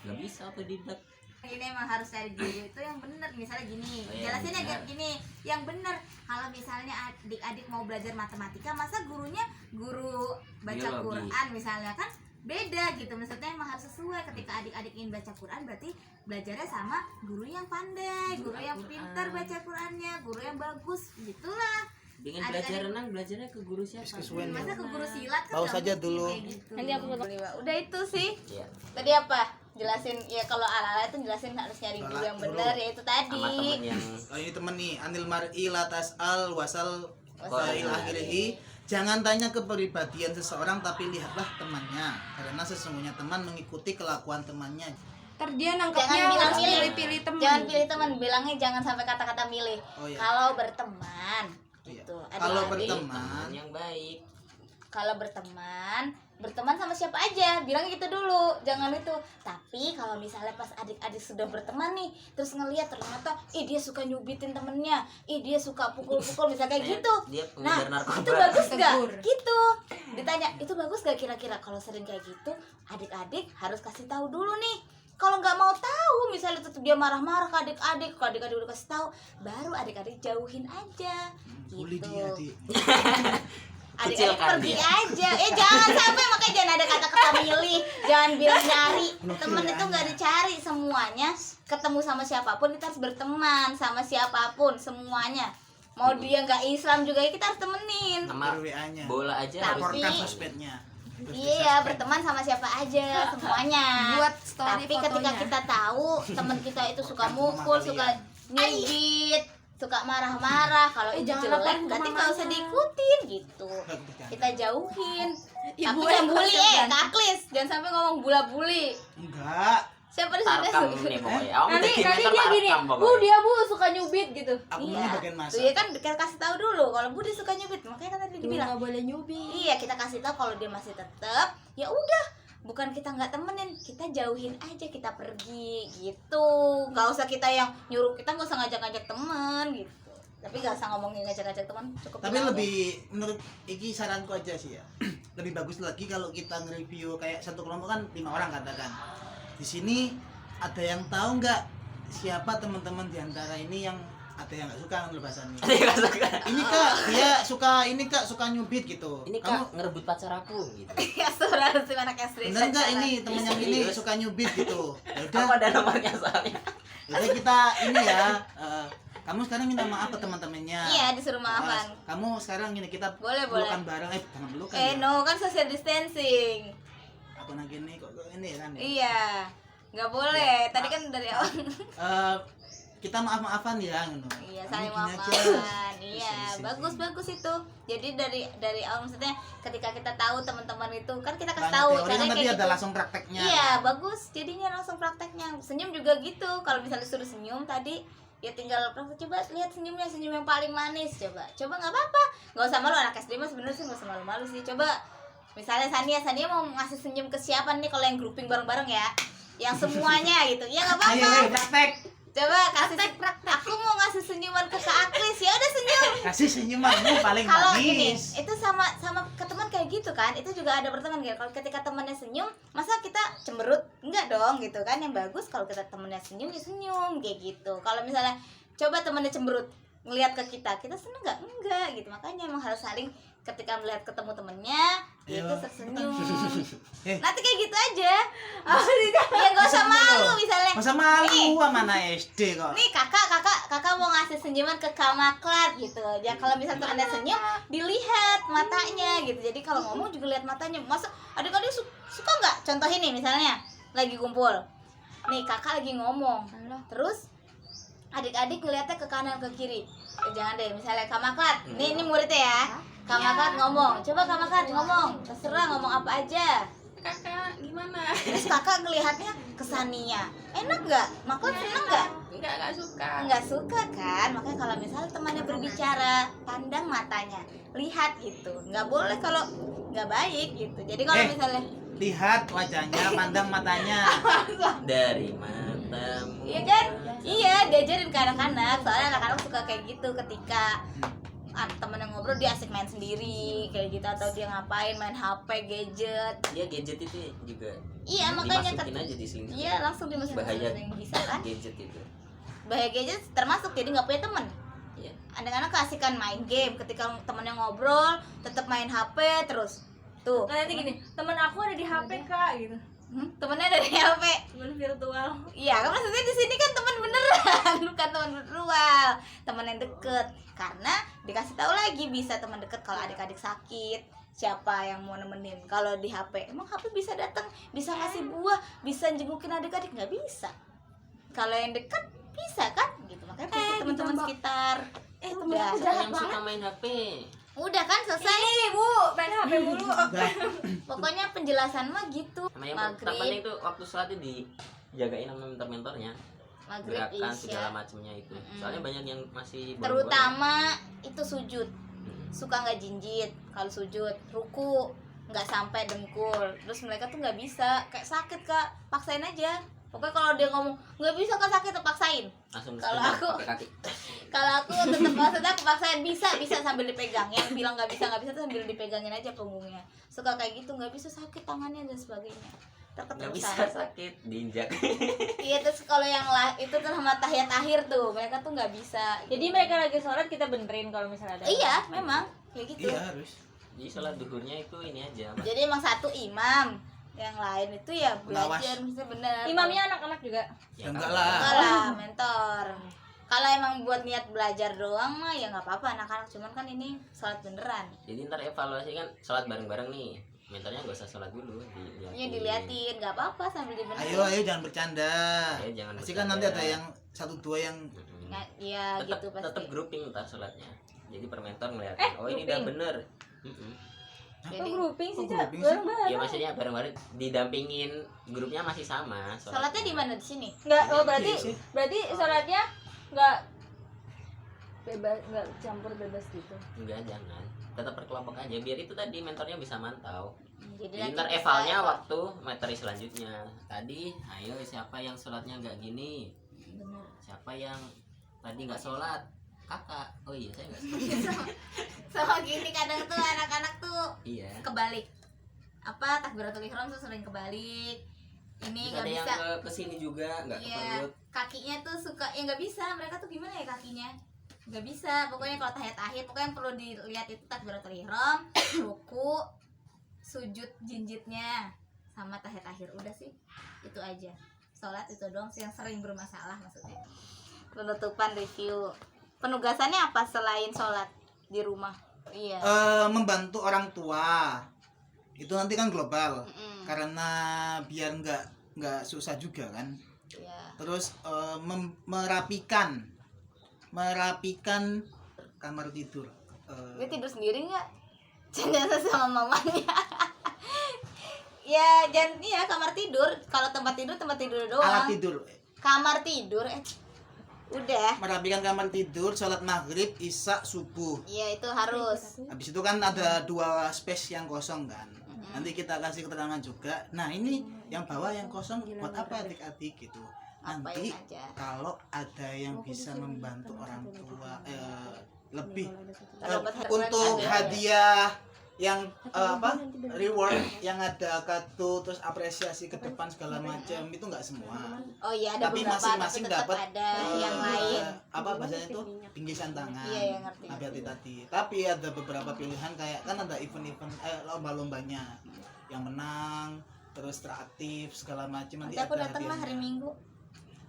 Speaker 3: nggak bisa otodidak.
Speaker 1: Ini emang harus cari guru itu yang bener. Misalnya gini,
Speaker 3: Oh, iya,
Speaker 1: jelasinnya
Speaker 3: benar.
Speaker 1: gini, yang bener. Kalau misalnya adik-adik mau belajar matematika, masa gurunya guru baca
Speaker 3: Biologi.
Speaker 1: Quran misalnya, kan beda gitu. Maksudnya emang harus sesuai. Ketika adik-adik ingin baca Quran, berarti belajarnya sama guru yang pandai,
Speaker 3: Guru
Speaker 1: guru yang
Speaker 3: Al-Quran.
Speaker 1: pintar baca Qurannya, guru yang bagus, gitulah.
Speaker 3: Dengan
Speaker 1: Adik-adik-
Speaker 3: belajar renang, belajarnya ke guru siapa?
Speaker 2: Kesuwen.
Speaker 1: Masa ke guru silat kan
Speaker 2: Tahu
Speaker 1: nggak
Speaker 2: saja
Speaker 1: mungkin
Speaker 2: dulu.
Speaker 1: kayak gitu.
Speaker 4: Nanti aku foto.
Speaker 1: Udah itu sih.
Speaker 3: Iya.
Speaker 1: Tadi apa? Jelasin ya, kalau ala-ala itu jelasin harus nyari guru
Speaker 2: Sholat
Speaker 1: yang
Speaker 2: dulu.
Speaker 1: bener, ya itu tadi.
Speaker 3: Sama temen yang
Speaker 2: Oh, ini temen nih, anil mar'i latas al wasal
Speaker 1: Wasal
Speaker 2: ila akhirih. Jangan tanya kepribadian seseorang tapi lihatlah temannya, karena sesungguhnya teman mengikuti kelakuan temannya.
Speaker 5: Ntar dia
Speaker 1: Jangan
Speaker 5: nangkapnya
Speaker 1: bilang
Speaker 5: harus
Speaker 1: milih.
Speaker 5: pilih-pilih temen.
Speaker 1: Jangan pilih teman, bilangnya jangan sampai kata-kata milih.
Speaker 2: Oh iya.
Speaker 1: Kalau berteman
Speaker 2: Iya.
Speaker 1: gitu.
Speaker 2: Kalau
Speaker 1: Adik-adik,
Speaker 2: berteman,
Speaker 3: yang baik.
Speaker 1: kalau berteman sama siapa aja, bilang gitu dulu, jangan itu. Tapi kalau misalnya pas adik-adik sudah berteman nih, terus ngelihat ternyata dia suka nyubitin temennya, dia suka pukul-pukul misalnya kayak gitu.
Speaker 3: Dia
Speaker 1: Nah,
Speaker 3: pengejar narkoba.
Speaker 1: itu bagus gak?
Speaker 5: Tegur.
Speaker 1: Gitu. Ditanya, itu bagus gak kira-kira? Kalau sering kayak gitu, adik-adik harus kasih tahu dulu nih. kalau nggak mau tahu, misalnya tetap dia marah-marah ke adik-adik udah kasih tahu, baru adik-adik jauhin aja
Speaker 2: Bully
Speaker 1: gitu.
Speaker 2: dia, Di.
Speaker 1: Adik-adik
Speaker 3: Kecilkan
Speaker 1: pergi
Speaker 3: dia.
Speaker 1: aja. Jangan sampai, makanya jangan ada kata-kata milih, jangan bilang nyari. Temen itu nggak dicari, semuanya ketemu sama siapapun kita harus berteman sama siapapun semuanya. Mau dia nggak Islam juga kita harus temenin.
Speaker 3: Sama
Speaker 2: WA-nya.
Speaker 3: bola aja harus
Speaker 1: Tapi-
Speaker 2: Laporkan
Speaker 3: di-
Speaker 2: sosmednya. Terus
Speaker 1: Iya,
Speaker 2: disuspend.
Speaker 1: berteman sama siapa aja semuanya.
Speaker 5: Buat story
Speaker 1: Tapi ketika
Speaker 5: fotonya.
Speaker 1: kita tahu teman kita itu suka mukul, suka nyinggit, suka marah-marah, kalau itu
Speaker 5: jangan
Speaker 1: jelek
Speaker 5: laporin ke
Speaker 1: berarti nggak usah
Speaker 5: mamanya.
Speaker 1: diikutin gitu. Kita jauhin. Tapi yang bully, kaklis, jangan sampai ngomong bully.
Speaker 2: Enggak.
Speaker 1: Siapa di
Speaker 3: tarkam
Speaker 1: sana?
Speaker 3: nih pokoknya. Om
Speaker 4: Nanti
Speaker 3: bikin
Speaker 4: nanti
Speaker 3: meter
Speaker 4: dia gini,
Speaker 3: tarkam
Speaker 4: bu
Speaker 3: pokoknya.
Speaker 4: dia bu suka nyubit gitu.
Speaker 2: Aku
Speaker 1: Iya.
Speaker 2: ini bagian masak.
Speaker 1: Tuh ya kan kita kasih tahu dulu kalau Budi suka nyubit, makanya kan tadi dibilang.
Speaker 5: Nggak boleh nyubi.
Speaker 1: Iya, kita kasih tahu kalau dia masih tetap, ya udah, bukan kita nggak temenin, kita jauhin aja, kita pergi gitu. Nggak usah kita yang nyuruh, kita nggak usah ngajak-ngajak teman gitu. Tapi nggak usah ngomongin ngajak-ngajak teman, cukup
Speaker 2: Tapi
Speaker 1: bilang aja.
Speaker 2: lebih menurut iki saranku aja sih ya. Lebih bagus lagi kalau kita nge-review kayak satu kelompok kan 5 orang katakan. Di sini ada yang tahu nggak siapa teman-teman di antara ini yang ada yang nggak suka ngelepasannya.
Speaker 3: Ada yang nggak suka.
Speaker 2: Ini kak dia suka ini kak suka nyubit gitu.
Speaker 3: Ini
Speaker 2: Kamu
Speaker 3: kak ngerebut pacar aku gitu.
Speaker 1: Ya saudara si anak SD.
Speaker 2: bener nggak ini temen yang ini
Speaker 3: Serius?
Speaker 2: suka nyubit gitu. Ya udah,
Speaker 3: Apa ada nomornya soalnya?
Speaker 2: udah kita ini ya. Kamu sekarang minta maaf ke teman-temannya.
Speaker 1: Iya, disuruh maafan.
Speaker 2: Kamu sekarang gini kita
Speaker 1: Boleh,
Speaker 2: pelukan bareng. Jangan pelukan.
Speaker 1: Eh
Speaker 2: ya.
Speaker 1: no, kan social distancing.
Speaker 2: Aku nang gini kok ini kan. Ya.
Speaker 1: Iya, nggak boleh. Tadi kan dari awal.
Speaker 2: Kita maaf-maafan ya ngono.
Speaker 1: Iya,
Speaker 2: Kamu
Speaker 1: saling
Speaker 2: gini aja.
Speaker 1: maafan. Iya,
Speaker 2: Bisa-bisa.
Speaker 1: bagus itu. Jadi dari awal maksudnya ketika kita tahu teman-teman itu kan kita kasih
Speaker 2: Banyak
Speaker 1: tahu
Speaker 2: teori kan
Speaker 1: caranya
Speaker 2: tapi
Speaker 1: kayak
Speaker 2: ada
Speaker 1: gitu.
Speaker 2: langsung prakteknya.
Speaker 1: Iya, bagus. Jadinya langsung prakteknya. Senyum juga gitu. Kalau misalnya suruh senyum tadi, ya tinggal praktek, coba lihat senyumnya, senyum yang paling manis, coba nggak apa-apa, nggak usah malu. Anak SD mah sebenarnya sih nggak usah malu-malu sih. Coba misalnya Sania mau ngasih senyum ke siapa nih, kalau yang grouping bareng-bareng ya, yang semuanya gitu, ya nggak
Speaker 2: Ayo,
Speaker 1: apa-apa.
Speaker 2: praktek.
Speaker 1: Coba kasih aku mau ngasih senyuman ke Kak Aklis, ya udah senyum.
Speaker 2: Kasih senyumanmu paling
Speaker 1: Kalau ini
Speaker 2: manis.
Speaker 1: itu sama ke teman kayak gitu kan, itu juga ada berteman gitu. Kalau ketika temannya senyum, masa kita cemberut? Enggak dong gitu kan. Yang bagus kalau kita temannya senyum, ya senyum kayak gitu. Kalau misalnya coba temannya cemberut ngelihat ke kita seneng nggak? Enggak gitu. Makanya emang harus saling, ketika melihat ketemu temennya dia
Speaker 2: Iya.
Speaker 1: itu tersenyum.
Speaker 2: Eh.
Speaker 1: Nanti kayak gitu aja. Ya nggak usah malu misalnya.
Speaker 2: Masa malu sama anak SD kok.
Speaker 1: Nih kakak mau ngasih senyuman ke Kak Maklat gitu. Ya kalau misalnya temennya senyum, dilihat matanya gitu. Jadi kalau ngomong juga lihat matanya. Masa adik-adik suka nggak? Contohin nih misalnya lagi kumpul. Nih kakak lagi ngomong. Terus adik-adik ngeliatnya ke kanan ke kiri. Jangan deh, misalnya Kak Maklat. Nih ini muridnya ya. Kak Maklat ngomong. Coba Kak Maklat ngomong. Terserah ngomong apa aja.
Speaker 4: Kakak gimana?
Speaker 1: Terus kakak ngelihatnya ke Sania. Enak nggak? Maklat seneng nggak?
Speaker 4: Enggak suka.
Speaker 1: Nggak suka kan. Makanya kalau misalnya temannya berbicara, pandang matanya, lihat gitu. Nggak boleh kalau nggak baik gitu. Jadi kalau misalnya
Speaker 2: Lihat wajahnya, pandang matanya.
Speaker 3: Dari matamu.
Speaker 1: iya kan, iya diajarin ke anak-anak. Soalnya anak-anak suka kayak gitu ketika temen yang ngobrol dia asik main sendiri kayak gitu, atau dia ngapain main HP gadget.
Speaker 3: Dia gadget itu juga
Speaker 1: Iya makanya
Speaker 3: dimasukin aja di selingan.
Speaker 1: iya langsung dimasukin
Speaker 3: Bahaya
Speaker 1: yang bisa kan.
Speaker 3: gadget itu.
Speaker 1: Bahaya gadget termasuk, jadi nggak punya temen.
Speaker 3: Iya.
Speaker 1: Anak-anak keasikan main game, ketika temennya ngobrol tetap main HP terus tuh.
Speaker 4: Nanti gini, temen aku ada di HP kak gitu.
Speaker 1: Temennya dari HP.
Speaker 4: Temen virtual.
Speaker 1: Iya kan, maksudnya di sini kan teman beneran bukan teman virtual, teman yang deket. Karena dikasih tahu lagi bisa teman deket kalau adik-adik sakit, siapa yang mau nemenin. Kalau di HP emang HP bisa datang, bisa ngasih buah, bisa jengukin adik-adik? Nggak bisa. Kalau yang dekat bisa kan gitu. Makanya pilih teman-teman sekitar.
Speaker 4: temen
Speaker 1: Udah.
Speaker 4: aku jahat
Speaker 3: Yang suka main HP.
Speaker 1: Udah kan selesai.
Speaker 4: Bu, main HP mulu.
Speaker 2: Udah.
Speaker 1: Pokoknya penjelasan mah gitu.
Speaker 3: Sama yang terpenting
Speaker 1: Maghrib,
Speaker 3: itu waktu sholat itu dijagain sama mentor-mentornya.
Speaker 1: maghrib,
Speaker 3: Gerakan segala
Speaker 1: isya.
Speaker 3: macamnya itu. Soalnya banyak yang masih baru-baru.
Speaker 1: Terutama itu sujud. Suka nggak jinjit kalau sujud, ruku nggak sampai dengkul. Terus mereka tuh nggak bisa, kayak sakit kak, paksain aja. Pokoknya kalau dia ngomong nggak bisa kak sakit, tuh paksain.
Speaker 3: Langsung
Speaker 1: Kalau
Speaker 3: setengah
Speaker 1: aku-
Speaker 3: pakai kaki.
Speaker 1: Kalau aku tetap maksudnya aku paksain, bisa sambil dipegang. Yang bilang nggak bisa tuh sambil dipegangin aja punggungnya. Suka kayak gitu, nggak bisa sakit tangannya dan sebagainya.
Speaker 3: nggak bisa
Speaker 1: keterusan.
Speaker 3: sakit diinjak.
Speaker 1: Iya, terus kalau yang itu tuh sama tahiyat akhir tuh mereka tuh nggak bisa.
Speaker 4: Jadi mereka lagi sholat kita benerin kalau misalnya ada.
Speaker 1: Iya, memang kayak gitu.
Speaker 2: Iya harus.
Speaker 3: Jadi sholat duhurnya itu ini aja.
Speaker 1: Jadi emang satu imam, yang lain itu ya
Speaker 2: Pengawas.
Speaker 1: belajar mesti benar.
Speaker 4: Imamnya anak-anak juga.
Speaker 3: Ya,
Speaker 2: Enggak
Speaker 3: kalau-
Speaker 2: lah.
Speaker 1: enggak lah, mentor. Kalau emang buat niat belajar doang mah ya nggak apa-apa anak-anak, cuman kan ini sholat beneran.
Speaker 3: Jadi ntar evaluasi kan sholat bareng-bareng nih. Mentornya nggak usah sholat dulu,
Speaker 1: Ya diliatin, nggak apa-apa sambil dibenerin.
Speaker 2: Ayo jangan bercanda.
Speaker 3: Ya, jangan
Speaker 2: Pasti kan
Speaker 3: bercanda.
Speaker 2: nanti ada yang 1-2 yang
Speaker 1: Nggak, ya
Speaker 3: tetap
Speaker 1: gitu pasti.
Speaker 3: tetap grouping ntar sholatnya. Jadi per mentor ngeliatin, oh ini udah
Speaker 4: grouping.
Speaker 3: bener.
Speaker 4: Kok
Speaker 1: Jadi
Speaker 4: grouping sih,
Speaker 2: Kok
Speaker 4: Cak?
Speaker 2: grouping sih?
Speaker 4: Bareng-bareng.
Speaker 3: Ya maksudnya bareng-bareng didampingin, grupnya masih sama.
Speaker 1: sholatnya di mana, di sini?
Speaker 4: Enggak, oh
Speaker 2: Iya sih.
Speaker 4: berarti sholatnya enggak bebas, enggak campur bebas gitu.
Speaker 3: Enggak, jangan. Tetap berkelompok aja biar itu tadi mentornya bisa mantau.
Speaker 1: Jadi
Speaker 3: Jadi
Speaker 1: nanti
Speaker 3: ntar
Speaker 1: bisa
Speaker 3: evalnya
Speaker 1: eval.
Speaker 3: waktu materi selanjutnya. Tadi, ayo siapa yang sholatnya nggak gini?
Speaker 1: Bener.
Speaker 3: Siapa yang tadi nggak sholat? Kakak. Oh iya, saya nggak sholat.
Speaker 1: Sama gini kadang tuh anak-anak tuh
Speaker 3: Iya.
Speaker 1: kebalik. Apa takbiratul ihram tuh sering kebalik. Ini
Speaker 3: Terus
Speaker 1: nggak
Speaker 3: ada yang
Speaker 1: bisa.
Speaker 3: ke sini juga nggak ke
Speaker 1: Iya,
Speaker 3: perut.
Speaker 1: kakinya tuh suka ya nggak bisa. Mereka tuh gimana ya kakinya? Nggak bisa. Pokoknya kalau tahiyat akhir, pokoknya yang perlu dilihat itu takbiratul ihram, ruku, sujud jinjitnya, sama tahiyat akhir. Udah sih, itu aja. Sholat itu doang sih yang sering bermasalah maksudnya. Penutupan review. Penugasannya apa selain sholat di rumah? Iya.
Speaker 2: membantu orang tua. Itu nanti kan global.
Speaker 1: Mm-mm.
Speaker 2: Karena biar nggak susah juga kan.
Speaker 1: Iya.
Speaker 2: Terus merapikan kamar tidur.
Speaker 1: Dia tidur sendiri nggak? Jangan sama mamanya. Ya jangan, iya kamar tidur. Kalau tempat tidur
Speaker 2: Alat
Speaker 1: doang.
Speaker 2: tidur.
Speaker 1: Kamar tidur udah.
Speaker 2: Merapikan kamar tidur, sholat maghrib, isya, subuh.
Speaker 1: Iya itu harus.
Speaker 2: Habis itu kan ada 2 space yang kosong kan. Nanti kita kasih keterangan juga. Nah ini yang bawah yang kosong buat apa adik-adik gitu. Nanti
Speaker 1: Apain aja.
Speaker 2: kalau ada yang bisa membantu orang tua lebih
Speaker 1: Kalau buat
Speaker 2: untuk
Speaker 1: ada.
Speaker 2: hadiah yang reward yang ada kartu terus apresiasi ke depan segala macam itu nggak semua.
Speaker 1: Oh iya ada
Speaker 2: Tapi
Speaker 1: beberapa,
Speaker 2: masing-masing
Speaker 1: tapi tetap
Speaker 2: dapat
Speaker 1: ada yang lain.
Speaker 2: apa bahasanya itu bingkisan tangan.
Speaker 1: Iya, yang ngerti.
Speaker 2: Hati-hati tadi. Tapi ada beberapa pilihan kayak kan ada event-event lomba-lombanya yang menang terus teraktif segala macam nanti
Speaker 1: Nanti aku
Speaker 2: ada
Speaker 1: datang lah hari
Speaker 2: hadiahnya.
Speaker 1: Minggu.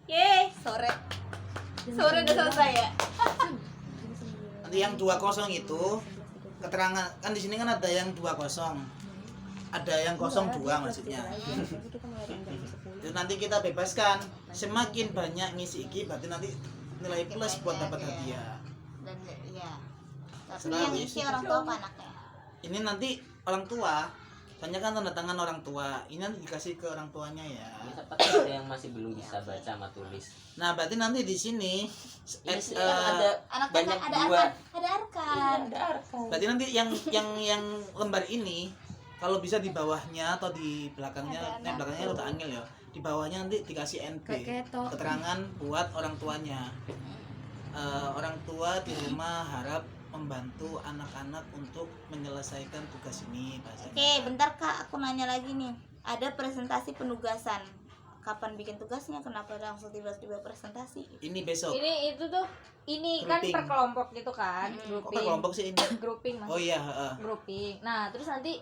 Speaker 1: Yeay, sore. Sore udah selesai ya.
Speaker 2: Nanti yang 20 itu keterangan kan di sini kan ada yang 20. Ada yang 02 maksudnya. Itu nanti kita bebaskan. Semakin banyak ngisi iki berarti nanti nilai plus buat dapat hadiah.
Speaker 1: Dan iya. Tapi
Speaker 2: Selalu
Speaker 1: yang isi orang tua apa anaknya?
Speaker 2: Ini nanti orang tua, soalnya kan tanda tangan orang tua. Ini nanti dikasih ke orang tuanya ya.
Speaker 3: Ini sempat ada yang masih belum bisa baca sama tulis.
Speaker 2: Nah, berarti nanti di sini
Speaker 3: Ini sih kan ada
Speaker 1: Anaknya
Speaker 3: banyak
Speaker 1: kan ada
Speaker 3: dua.
Speaker 1: arkan, ada arkan.
Speaker 2: berarti nanti yang lembar ini kalau bisa di bawahnya atau di belakangnya, belakangnya udah angel ya. Di bawahnya nanti dikasih NP, keterangan buat orang tuanya. Orang tua di rumah harap membantu anak-anak untuk menyelesaikan tugas ini bahasanya.
Speaker 1: Oke, bentar Kak, aku nanya lagi nih. Ada presentasi penugasan. Kapan bikin tugasnya? Kenapa langsung tiba-tiba presentasi?
Speaker 2: Ini besok.
Speaker 4: Ini itu tuh ini kan
Speaker 2: Grouping.
Speaker 4: per kelompok gitu kan,
Speaker 2: Kok
Speaker 4: grouping.
Speaker 2: kelompok sih ini?
Speaker 4: Grouping Mas.
Speaker 2: Oh iya, heeh.
Speaker 4: Grouping. Nah, terus nanti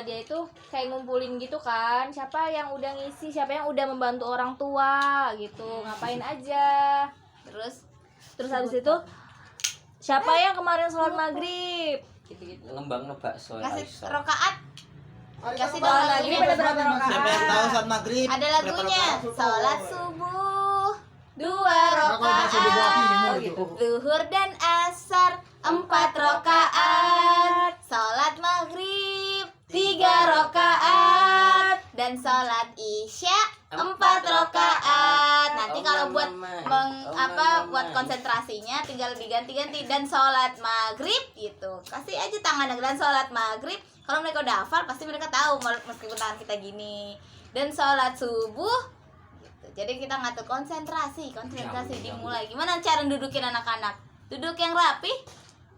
Speaker 4: dia itu kayak ngumpulin gitu kan, siapa yang udah ngisi, siapa yang udah membantu orang tua gitu, ngapain aja. Terus habis itu siapa yang kemarin sholat maghrib gitu-gitu.
Speaker 3: Ngembang bakso
Speaker 1: Kasih
Speaker 3: Aisyah.
Speaker 1: rokaat. Kasih dong
Speaker 4: Sholat
Speaker 1: lagunya.
Speaker 4: maghrib ada berapa rakaat?
Speaker 2: Siapa yang tahu saat maghrib?
Speaker 1: Ada
Speaker 2: berapa
Speaker 1: lagunya.
Speaker 2: rakaat?
Speaker 1: Sholat subuh 2
Speaker 4: Oh, gitu.
Speaker 1: rakaat. Zuhur dan asar 4 rakaat. Sholat maghrib 3 rakaat. Dan sholat isya 4 rakaat. Nanti kalau buat buat konsentrasinya tinggal diganti-ganti. Dan sholat maghrib gitu, kasih aja tangan dan sholat maghrib. Kalau mereka udah hafal pasti mereka tahu meskipun tangan kita gini. Dan sholat subuh gitu. Jadi kita ngatur konsentrasi dimulai. Gimana cara dudukin anak-anak? Duduk yang rapi,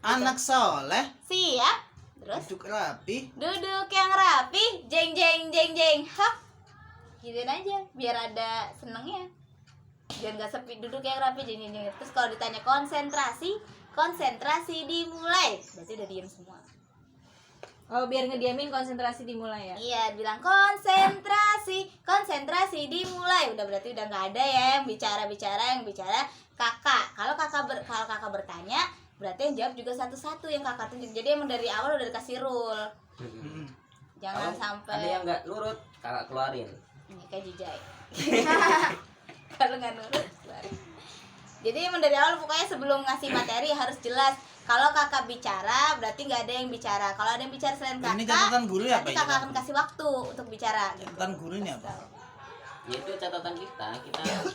Speaker 2: Anak soleh,
Speaker 1: siap. Terus
Speaker 2: duduk rapi.
Speaker 1: duduk yang rapi, jeng jeng jeng jeng. Hop. gituin aja biar ada senengnya, biar nggak sepi, duduk yang rapi jadi. Terus kalau ditanya konsentrasi dimulai, berarti udah diem semua.
Speaker 4: Oh, biar ngediamin konsentrasi dimulai ya.
Speaker 1: Iya, bilang konsentrasi dimulai, udah berarti udah nggak ada ya yang bicara kakak. Kalau kakak bertanya, berarti yang jawab juga satu-satu yang kakak tunjuk. Jadi emang dari awal udah dikasih rule, jangan
Speaker 3: Kalau
Speaker 1: sampai
Speaker 3: ada yang nggak nurut, kakak keluarin.
Speaker 1: ini kayak jijai. Kalau nggak nurut keluarin. Jadi emang dari awal pokoknya sebelum ngasih materi harus jelas. Kalau kakak bicara berarti nggak ada yang bicara. Kalau ada yang bicara selain kakak,
Speaker 2: Ini catatan guru ya,
Speaker 1: nanti
Speaker 2: Pak?
Speaker 1: kakak akan kasih waktu untuk bicara. Gitu.
Speaker 2: Catatan guru ini apa?
Speaker 3: Ya itu catatan kita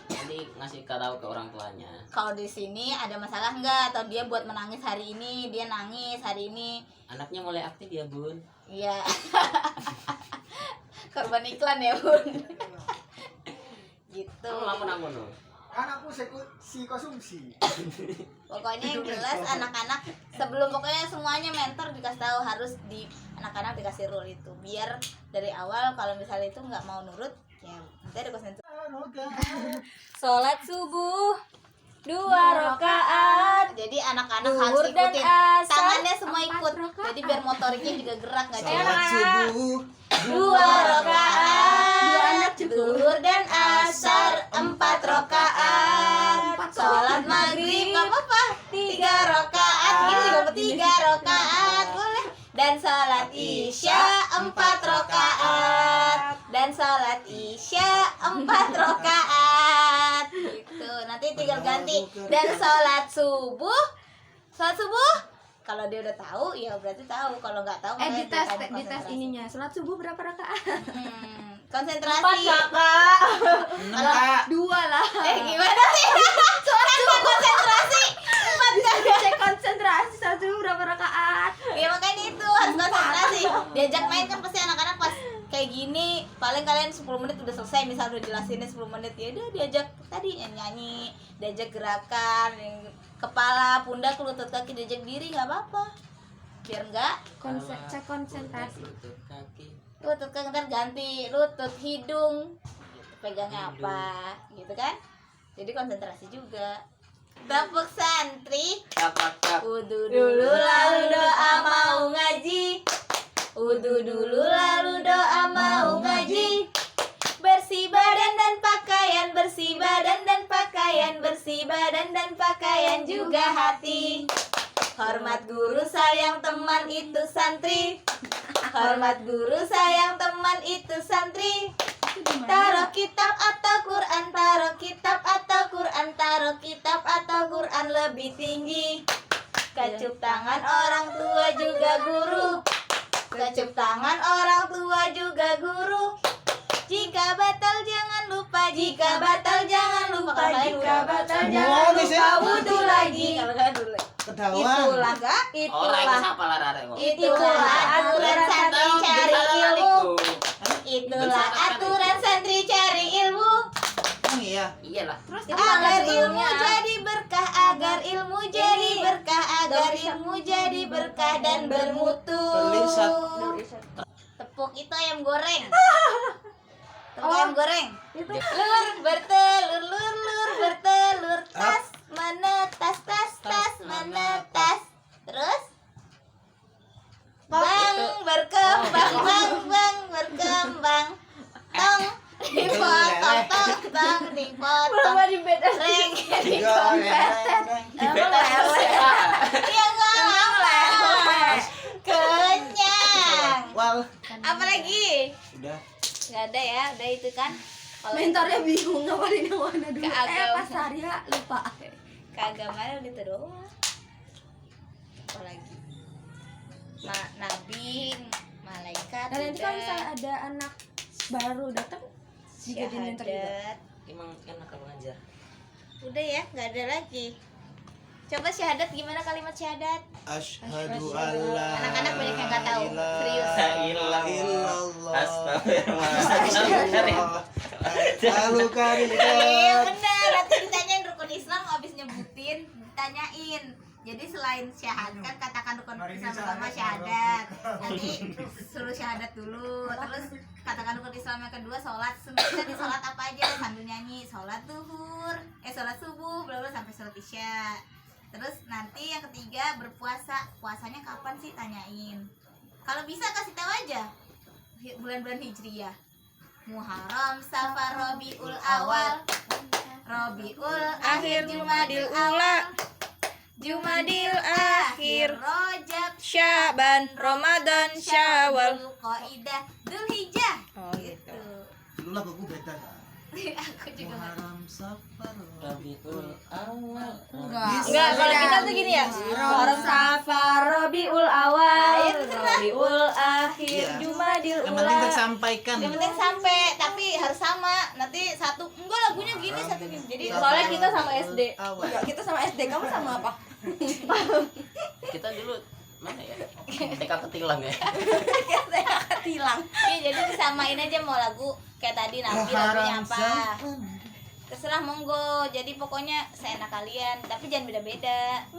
Speaker 3: nanti ngasih tahu ke orang tuanya.
Speaker 1: Kalau di sini ada masalah nggak? Atau dia buat menangis hari ini, dia nangis hari ini.
Speaker 3: Anaknya mulai aktif ya bun.
Speaker 1: Iya. Korban iklan ya bun. Gitu.
Speaker 3: Namun no.
Speaker 6: Anakku si konsumsi.
Speaker 1: Pokoknya yang jelas anak-anak sebelum pokoknya semuanya mentor dikasih tahu harus di anak-anak dikasih rule itu biar dari awal kalau misalnya itu nggak mau nurut ya nanti ada konsentrasi.
Speaker 4: Sholat subuh 2 rakaat.
Speaker 1: Jadi anak-anak
Speaker 4: Zuhur
Speaker 1: harus
Speaker 4: dan
Speaker 1: ikutin
Speaker 4: asar,
Speaker 1: tangannya semua
Speaker 4: 4
Speaker 1: ikut
Speaker 4: rakaat.
Speaker 1: jadi biar motoriknya juga gerak nggak
Speaker 2: Sholat
Speaker 1: cuma
Speaker 2: subuh
Speaker 1: 2 rakaat,
Speaker 5: cukup.
Speaker 1: zuhur dan asar 4 rakaat, sholat maghrib nggak apa-apa 3 rakaat, gitu juga 3 rakaat boleh, dan sholat isya 4 rakaat, dan sholat isya 4 rakaat, gitu. Nanti tinggal ganti dan sholat subuh kalau dia udah tahu ya berarti tahu, kalau nggak tahu makanya
Speaker 5: Di tes
Speaker 1: ditanya
Speaker 5: di tes
Speaker 1: konsentrasi.
Speaker 5: ininya. Sholat subuh berapa rakaat?
Speaker 1: Konsentrasi.
Speaker 2: 6 Kak.
Speaker 5: 2 lah.
Speaker 1: Gimana sih? Kan konsentrasi. 4 kan?
Speaker 5: Cek konsentrasi sholat subuh berapa rakaat?
Speaker 1: Ya makanya itu harus konsentrasi. Diajak main kan pasti anak-anak pas kayak gini, paling kalian 10 menit udah selesai, misal udah jelasinnya 10 menit ya udah diajak tadi nyanyi, diajak gerakan, yang kepala, pundak, lutut, kaki, diajak diri nggak apa-apa. Biar enggak
Speaker 5: Cek konsentrasi.
Speaker 3: Lutut kaki.
Speaker 1: lutut kaki ntar ganti lutut hidung gitu, pegangnya apa gitu kan, jadi konsentrasi juga. Tepuk santri,
Speaker 3: Kap.
Speaker 1: wudu dulu lalu doa mau ngaji, wudu dulu lalu doa mau ngaji, bersih badan dan pakaian, bersih badan dan pakaian, bersih badan dan pakaian juga hati. Hormat guru sayang teman itu santri, hormat guru sayang teman itu santri. Taruh kitab atau Quran, taruh kitab atau Quran, taruh kitab atau Quran lebih tinggi. Kecup tangan orang tua juga guru, kecup tangan orang tua juga guru. Jika batal jangan lupa, jika batal jangan lupa, jika batal jangan lupa wudu lagi. Kalau kalian dulu.
Speaker 2: Kedawan.
Speaker 1: Itulah enggak?
Speaker 3: Orang itu siapa lah rare kok.
Speaker 1: Itulah aturan santri cari ilmu.
Speaker 3: Assalamualaikum.
Speaker 1: Itulah aturan santri cari ilmu.
Speaker 2: Emang iya.
Speaker 3: Iyalah.
Speaker 4: Terus
Speaker 1: Agar ilmu jadi berkah, agar ilmu jadi berkah, agar ilmu jadi berkah dan bermutu.
Speaker 2: Berlirsat.
Speaker 1: Tepuk itu ayam goreng. Tepuk ayam goreng. Lur bertelur, lur bertelur, tas menetas, tas menetas. Terus bang berkembang, bang berkembang. Tong dipotong, tong dipotong. Reng dikompeten. Ya enggak apa. Kenyang.
Speaker 2: Wal.
Speaker 1: Apalagi?
Speaker 2: Udah.
Speaker 1: Nggak ada ya, udah itu kan. Kalau
Speaker 5: Mentornya bingung ngapalin yang mana dulu.
Speaker 1: Keagam.
Speaker 5: Pas Arya lupa.
Speaker 1: keagamaan udah itu doang. Apalagi nabi, malaikat,
Speaker 5: Dan nanti kalau
Speaker 1: udah.
Speaker 5: misalnya ada anak baru datang dijadiin mentor juga.
Speaker 1: Syahadat.
Speaker 3: Emang enak kalau ngajar.
Speaker 1: Udah ya, nggak ada lagi. Coba syahadat gimana kalimat syahadat?
Speaker 2: Asyhadu alla
Speaker 1: Anak-anak banyak yang nggak tahu, serius.
Speaker 2: illallah.
Speaker 3: Astagfirullah.
Speaker 2: Astagfirullah.
Speaker 1: Iya benar, nanti ditanyain rukun Islam habis nyebutin, ditanyain Jadi selain syahadat kan katakan rukun Islam pertama syahadat. Nanti suruh syahadat dulu. Terus katakan rukun Islam yang kedua sholat. Sebenarnya di sholat apa aja sambil nyanyi sholat zuhur, sholat subuh, bla bla sampai sholat isya. Terus nanti yang ketiga berpuasa. Puasanya kapan sih tanyain. Kalau bisa kasih tahu aja bulan-bulan hijriyah. Muharram, Safar, Rabiul Awal, Rabiul Akhir, Jumadil Ula,
Speaker 5: Jumadil Akhir,
Speaker 1: Rojab,
Speaker 5: Syaban Ramadan Syawal.
Speaker 1: Dzulqa'dah, Dzulhijjah.
Speaker 5: Oh gitu.
Speaker 2: Dulu laguku beda kan.
Speaker 1: Aku juga nggak tahu.
Speaker 2: Muharram Safar
Speaker 3: Rabiul Awal.
Speaker 4: Enggak, kalau kita tuh gini ya. Muharram, Safar, Rabiul Awal, Rabiul Akhir,
Speaker 2: Iya.
Speaker 4: Jumadil
Speaker 2: yang penting
Speaker 4: Ula.
Speaker 2: tersampaikan.
Speaker 1: Yang penting sampai, tapi harus sama. Nanti satu enggak lagunya gini satu gini. Jadi
Speaker 4: Soalnya kita sama SD.
Speaker 2: Awal.
Speaker 5: Enggak, kita sama SD, kamu sama apa?
Speaker 3: Kita dulu mana ya? TK Ketilang ya.
Speaker 5: Tilang.
Speaker 1: iya, jadi disamain aja mau lagu kayak tadi Nabi lagunya apa. Terserah monggo. Jadi pokoknya seenak kalian, tapi jangan beda-beda.